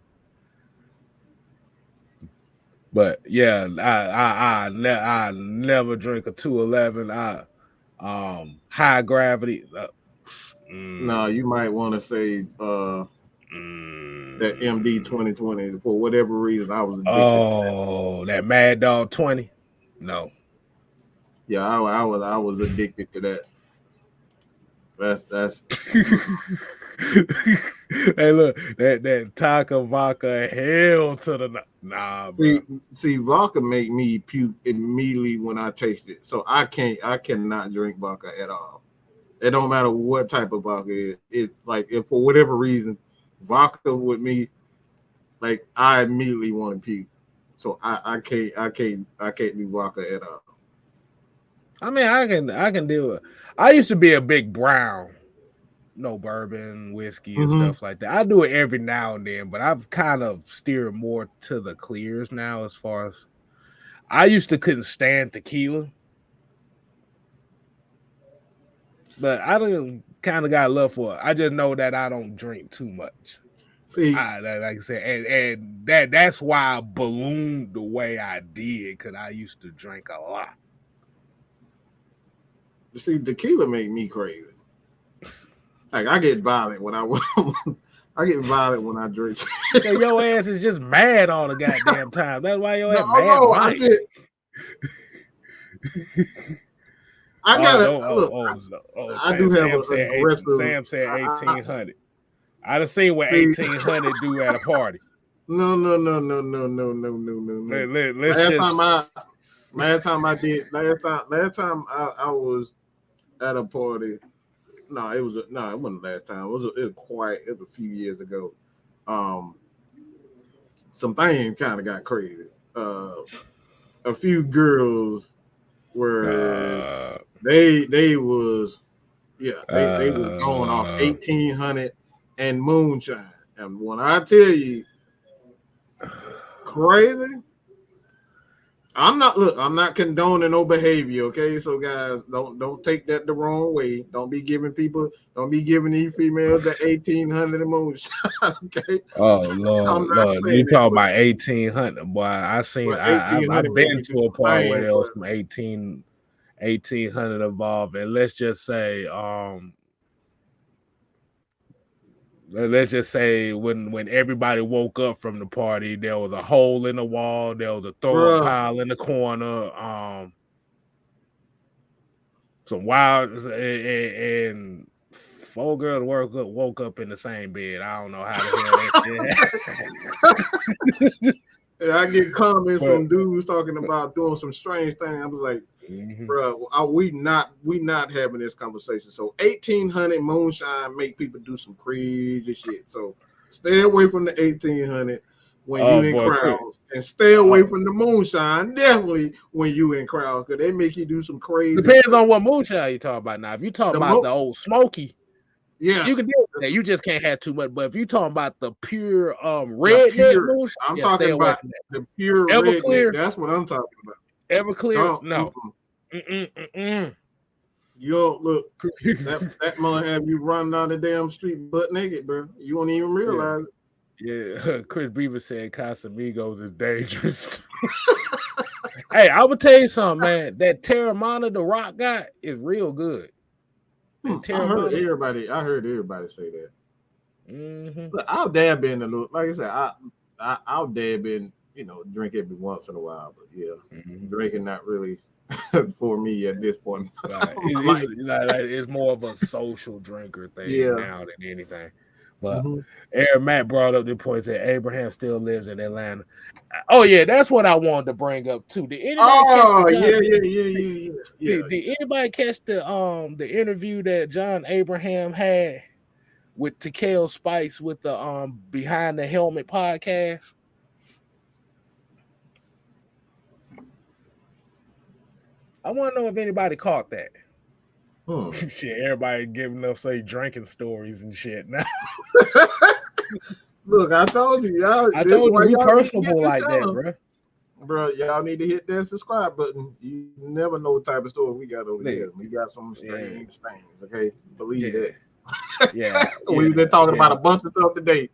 But yeah, I never drink a 211. High gravity. No, you might want to say that MD 2020 for whatever reason. I was addicted to that Mad Dog 20. No. Yeah, I was addicted to that. That's. Hey, look, that Taka vodka hell to the nah, bro. See, vodka make me puke immediately when I taste it, so I cannot drink vodka at all. It don't matter what type of vodka it like. If for whatever reason, vodka with me, like I immediately want to puke. So I can't do vodka at all. I mean, I can deal with. I used to be a big brown. No bourbon, whiskey, and stuff like that. I do it every now and then, but I've kind of steered more to the clears now. As far as I used to couldn't stand tequila, but I don't kind of got love for it. I just know that I don't drink too much. See, like I said, and that's why I ballooned the way I did because I used to drink a lot. See, tequila make me crazy. Like I get violent when I get violent when I drink. Your ass is just mad all the goddamn time. That's why your ass mad. I do have a aggressive. Sam said 1800. I done seen what 1800 do at a party. No. Last time I was at a party. No, it wasn't last time. It was a few years ago. Some things kind of got crazy. A few girls were they was going off 1800 and moonshine. And when I tell you, crazy. I'm not condoning no behavior, okay? So guys, don't take that the wrong way. Don't be giving these females the 1800 moonshine, okay? Oh Lord, you talking about 1800, boy? I've 1800 been to a part where there was but some 1800 involved, and let's just say when everybody woke up from the party, there was a hole in the wall, there was a throw up pile in the corner, some wild and 4 girls woke up in the same bed. I don't know how the hell that shit. I get comments from dudes talking about doing some strange thing. I was like, bro, we not having this conversation. So 1800 moonshine make people do some crazy shit. So stay away from the 1800 when you in crowds, and stay away from the moonshine definitely when you in crowds, because they make you do some crazy. Depends on what moonshine you talk about. Now, if you talk about the old smoky, yeah, you can deal with that. You just can't have too much. But if you talking about the pure redneck moonshine, I'm talking about the pure redneck. That's what I'm talking about. Everclear, no. You don't look that might have you running down the damn street butt naked, bro. You won't even realize it. Yeah, Chris Beaver said Casamigos is dangerous. Hey, I would tell you something, man. That Terramana, the rock guy, is real good. I heard everybody say that. Look, our dad been a little, like I said, our dad been, drink every once in a while, but drinking not really for me at this point. It's more of a social drinker thing now than anything. But Aaron Matt brought up the point that Abraham still lives in Atlanta. Oh yeah, that's what I wanted to bring up too. Did anybody catch the interview that John Abraham had with Takeo Spice with the Behind the Helmet podcast? I want to know if anybody caught that. Shit, everybody giving us drinking stories and shit now. Look, I told you, y'all. I told you, we personable like that, bro. Y'all need to hit that subscribe button. You never know what type of story we got over here. We got some strange things. Okay, believe that. Yeah, we've been talking about a bunch of stuff today.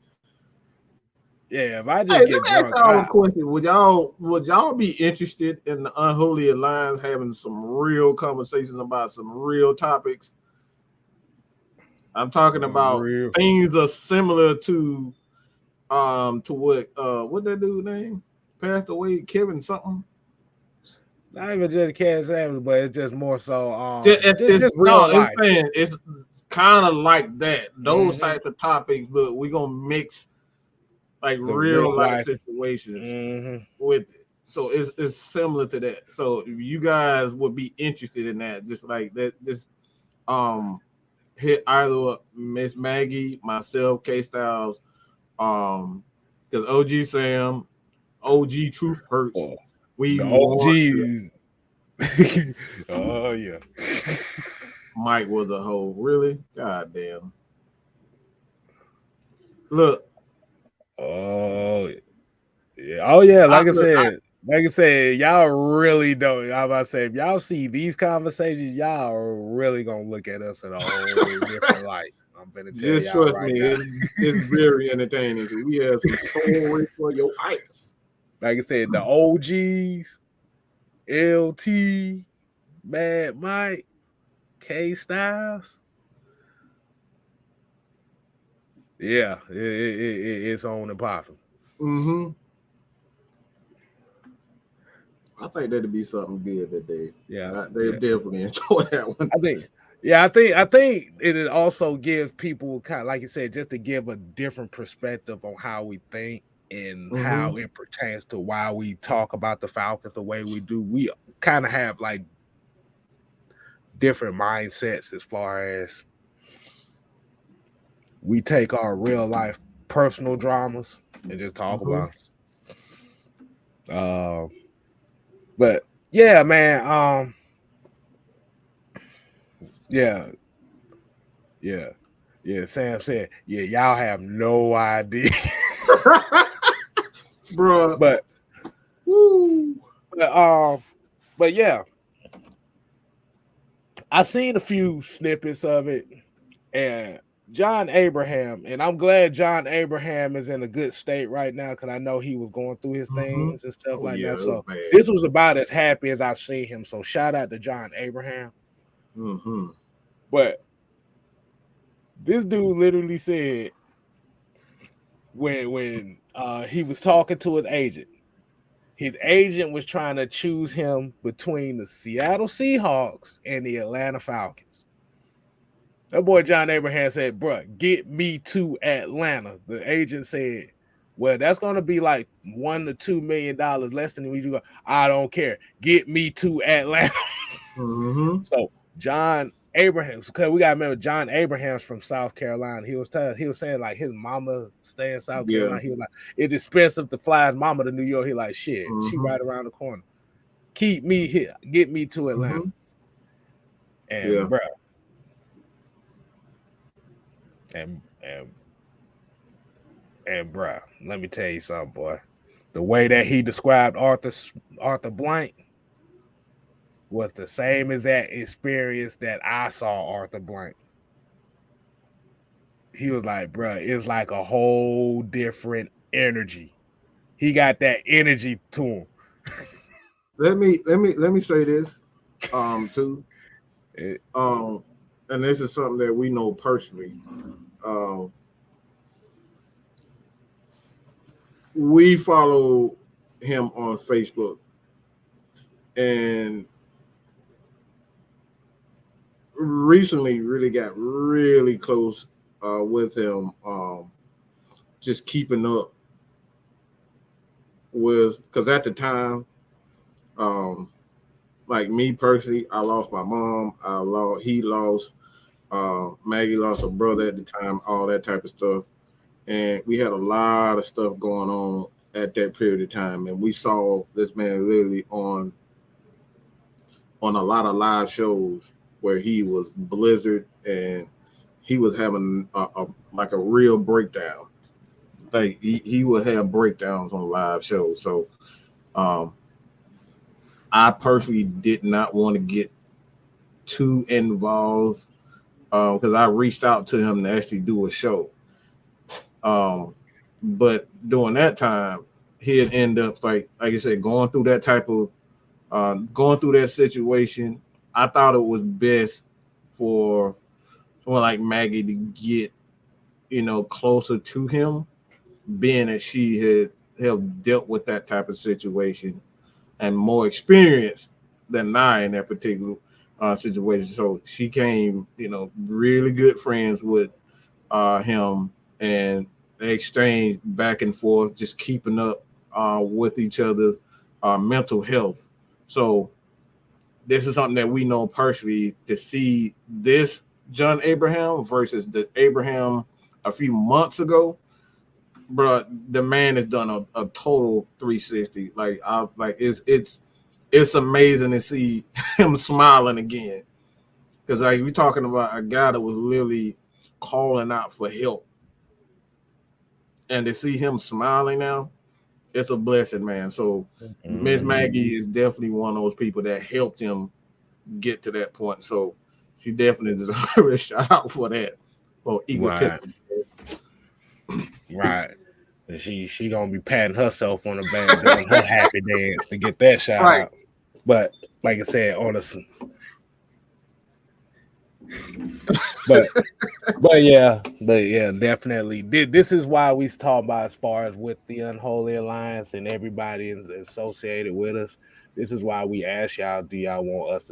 Yeah, if I just get drunk, a question: Would y'all be interested in the Unholy Alliance having some real conversations about some real topics? I'm talking about things are similar to what that dude name passed away, Kevin something. Not even just Kevin Samuels, but it's just more so. It's real life. It's kind of like that. Those types of topics, but we're gonna mix like real life situations with it. So it's similar to that. So if you guys would be interested in that, just like that, just hit either Miss Maggie, myself, K Styles, because OG Sam, OG Truth Hurts. We OG. Oh yeah. Mike was a hoe. Really? God damn. Look. Oh yeah. Oh yeah. Like I said, y'all really don't. I was about to say, if y'all see these conversations, y'all are really gonna look at us in a whole different light. I'm gonna tell just y'all trust me, it's very entertaining. We have some stories for your eyes. Like I said, the OGs, LT, Mad Mike, K Styles. Yeah, it's on and popping. I think that'd be something good that day. Yeah, they definitely enjoy that one. I think it also gives people kind of, like you said, just to give a different perspective on how we think and how it pertains to why we talk about the Falcons the way we do. We kind of have like different mindsets as far as we take our real life personal dramas and just talk about them. But yeah, man. Yeah. Yeah, Sam said, yeah, y'all have no idea. Bruh. but Woo. but yeah, I seen a few snippets of it, and John Abraham, and I'm glad John Abraham is in a good state right now because I know he was going through his things and stuff Oh, like yeah, that. it was So bad. this was about as happy as I've seen him. So shout out to John Abraham. But this dude literally said when he was talking to his agent was trying to choose him between the Seattle Seahawks and the Atlanta Falcons. That boy John Abraham said, "Bruh, get me to Atlanta." The agent said, "Well, that's going to be like $1 to $2 million less than we do." I don't care. Get me to Atlanta. So John Abrahams, because we gotta remember John Abrahams from South Carolina. He was saying like his mama stay in South Carolina. He was like, it's expensive to fly his mama to New York. He like, shit, she right around the corner. Keep me here, get me to Atlanta. And bro, and bro, let me tell you something, boy. The way that he described Arthur Blank was the same as that experience that I saw Arthur Blank. He was like, bro, it's like a whole different energy. He got that energy to him. Let me say this, too. And this is something that we know personally. We follow him on Facebook, and recently really got really close with him, just keeping up with, because at the time, like me personally, I lost my mom. He lost, Maggie lost her brother at the time, all that type of stuff. And we had a lot of stuff going on at that period of time. And we saw this man literally on a lot of live shows where he was blizzard and he was having a real breakdown. Like he would have breakdowns on live shows. So I personally did not want to get too involved because I reached out to him to actually do a show. But during that time, he'd end up like I said, going through that type of going through that situation. I thought it was best for someone like Maggie to get, closer to him, being that she had dealt with that type of situation and more experience than I in that particular situation. So she came, really good friends with him, and they exchanged back and forth, just keeping up with each other's mental health. So this is something that we know personally, to see this John Abraham versus the Abraham a few months ago, bro. The man has done a total 360. It's amazing to see him smiling again, because like we're talking about a guy that was literally calling out for help, and to see him smiling now, it's a blessing, man. So Miss Maggie is definitely one of those people that helped him get to that point. So she definitely deserves a shout out for that. For egotism. Right. She gonna be patting herself on the back doing her happy dance to get that shout out. But like I said, honestly. But yeah, definitely. This is why we talk about as far as with the Unholy Alliance and everybody associated with us. This is why we ask y'all, do y'all want us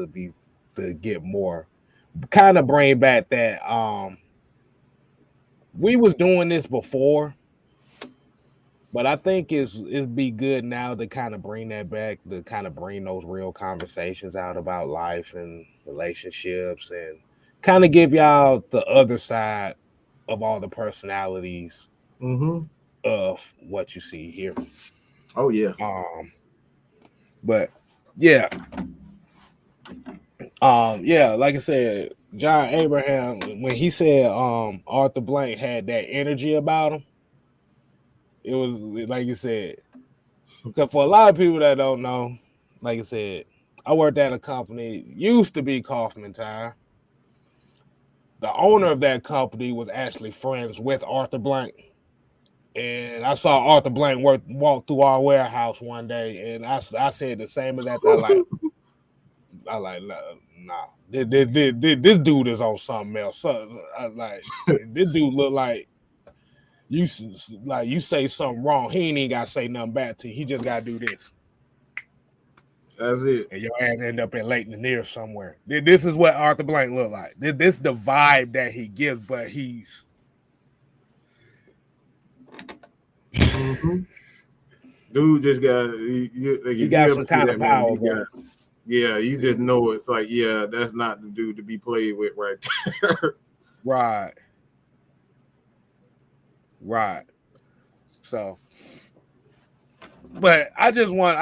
to get more? Kind of bring back that we was doing this before, but I think it'd be good now to kind of bring that back, to kind of bring those real conversations out about life and relationships, and kind of give y'all the other side of all the personalities of what you see here. Oh yeah. But yeah. Yeah, like I said, John Abraham, when he said Arthur Blank had that energy about him, it was like you said. Because for a lot of people that don't know, like I said, I worked at a company, used to be Kaufman Tire. The owner of that company was actually friends with Arthur Blank. And I saw Arthur Blank walk through our warehouse one day, and I said the same as that. I like, nah. This dude is on something else. So, this dude look like you say something wrong. He ain't even got to say nothing back to you. He just got to do this. That's it. And your ass end up in Lake Lanier somewhere. This is what Arthur Blank look like. This is the vibe that he gives, but he's... Dude just got... He got some kind of power, yeah, you just know it's like, yeah, that's not the dude to be played with right there. Right. So, but I just want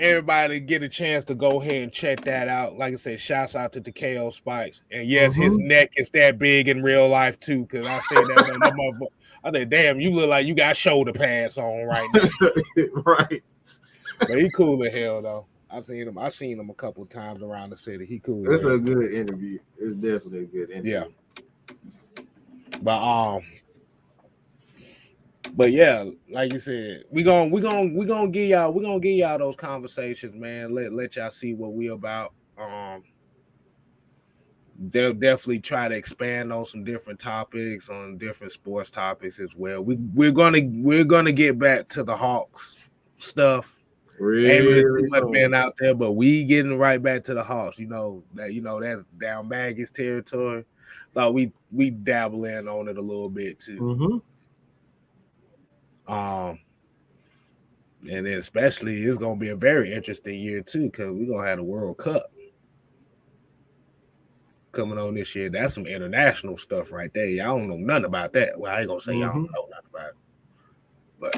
everybody to get a chance to go ahead and check that out. Like I said, shouts out to the KO Spikes. And yes, his neck is that big in real life too, because I said that on the motherfucker. I said, damn, you look like you got shoulder pads on right now. Right. But he cool as hell though. I've seen him a couple times around the city. He cool. It's a good interview. It's definitely a good interview. Yeah. But yeah, like you said, we gonna give y'all those conversations, man. Let y'all see what we about. They'll definitely try to expand on some different topics, on different sports topics as well. We're gonna get back to the Hawks stuff. Ain't too much been out there, but we getting right back to the Hawks. That's down Baggies territory. Thought we dabble in on it a little bit too. And then especially it's gonna be a very interesting year too, because we're gonna have the World Cup coming on this year. That's some international stuff right there. Y'all don't know nothing about that. Well, I ain't gonna say y'all don't know nothing about it, but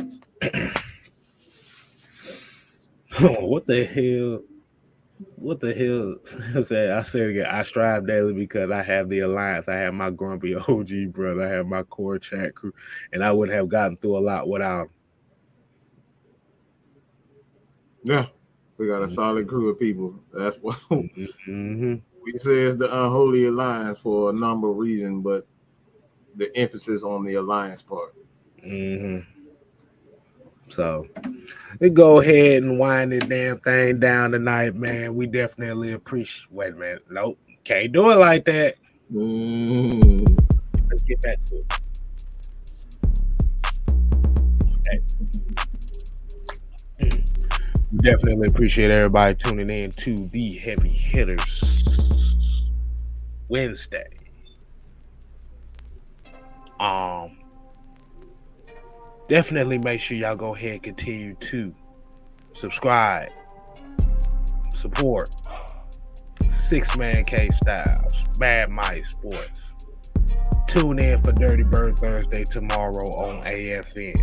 what the hell? I said again, I strive daily because I have the alliance. I have my grumpy OG brother. I have my core chat crew, and I wouldn't have gotten through a lot without them. Yeah, we got a solid crew of people. That's what we say is the unholy alliance for a number of reasons, but the emphasis on the alliance part. So we go ahead and wind this damn thing down tonight, man. We definitely appreciate. Wait a minute, nope, can't do it like that. Let's get back to it. Okay. We definitely appreciate everybody tuning in to the Heavy Hitters Wednesday. Definitely make sure y'all go ahead and continue to subscribe, support 6-Man K Styles, Bad Mice Sports. Tune in for Dirty Bird Thursday tomorrow on AFN.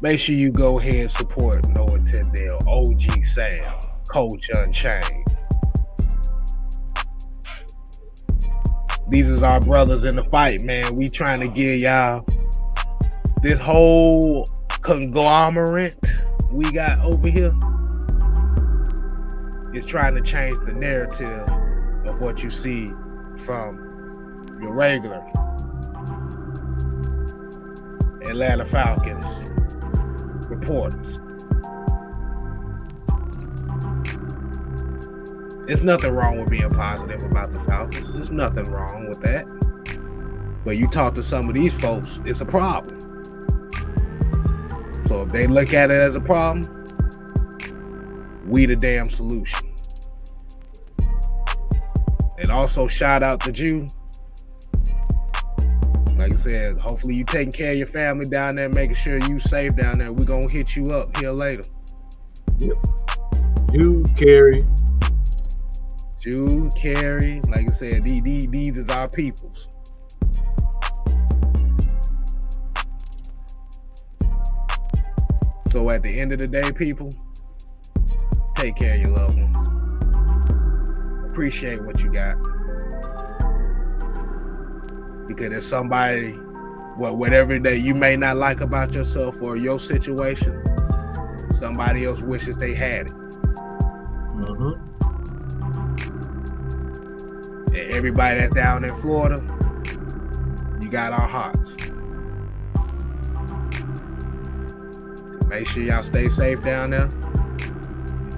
Make sure you go ahead and support Noah Tyndale, OG Sam, Coach Unchained. These is our brothers in the fight, man. We trying to give y'all this whole conglomerate we got over here is trying to change the narrative of what you see from your regular Atlanta Falcons reporters. There's nothing wrong with being positive about the Falcons. There's nothing wrong with that. But you talk to some of these folks, it's a problem. So if they look at it as a problem, we the damn solution. And also shout out to you. Like I said, hopefully you taking care of your family down there, making sure you safe down there. We're going to hit you up here later. Yep. You, Carrie. Jude, Carrie, like I said, these is our peoples. So at the end of the day, people, take care of your loved ones. appreciate what you got. Because there's somebody, whatever that you may not like about yourself or your situation, somebody else wishes they had it. Mm-hmm. And everybody that's down in Florida, you got our hearts. So make sure y'all stay safe down there.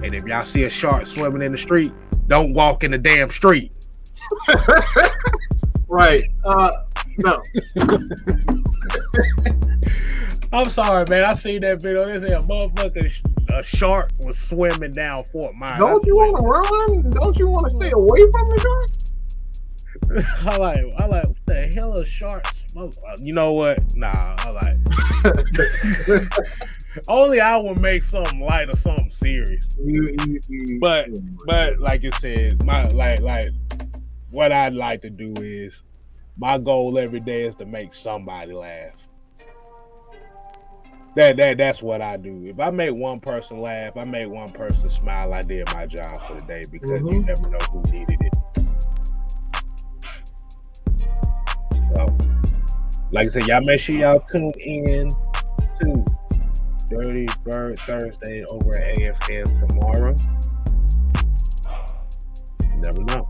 And if y'all see a shark swimming in the street, don't walk in the damn street. Right. No. I'm sorry, man. I seen that video. They say a shark was swimming down Fort Myers. Don't you want to run? Don't you want to stay away from the shark? I like, what the hell is sharks? You know what? Nah, I like. Only I would make something light or something serious. But like you said, like what I'd like to do is, my goal every day is to make somebody laugh. That's what I do. If I make one person laugh, I make one person smile, I did my job for the day, because you never know who needed it. So, like I said, y'all make sure y'all tune in to Dirty Bird Thursday over at AFN tomorrow. You never know.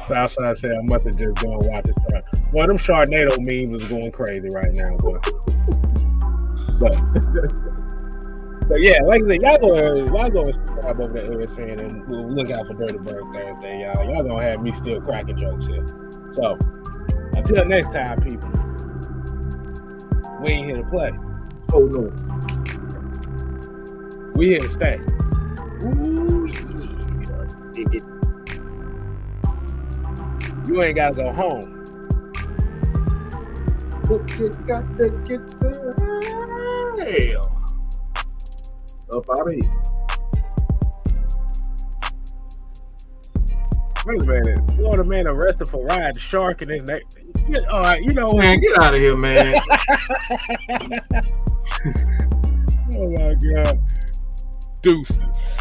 Southside said I must have just gone watch the shark. Well, them Sharknado memes is going crazy right now, but yeah, like I said, y'all go subscribe over to AFN, and we'll look out for Dirty Bird Thursday, y'all. Y'all gonna have me still cracking jokes here. So until next time, people, we ain't here to play. Oh no, we here to stay. Ooh, yeah. Dig it. You ain't gotta go home. But you got to get the hell up out of here. Wait a minute. Florida man arrested for riding the shark in his neck. All right, you know what? Man, get out of here, man. Oh my God. Deuces.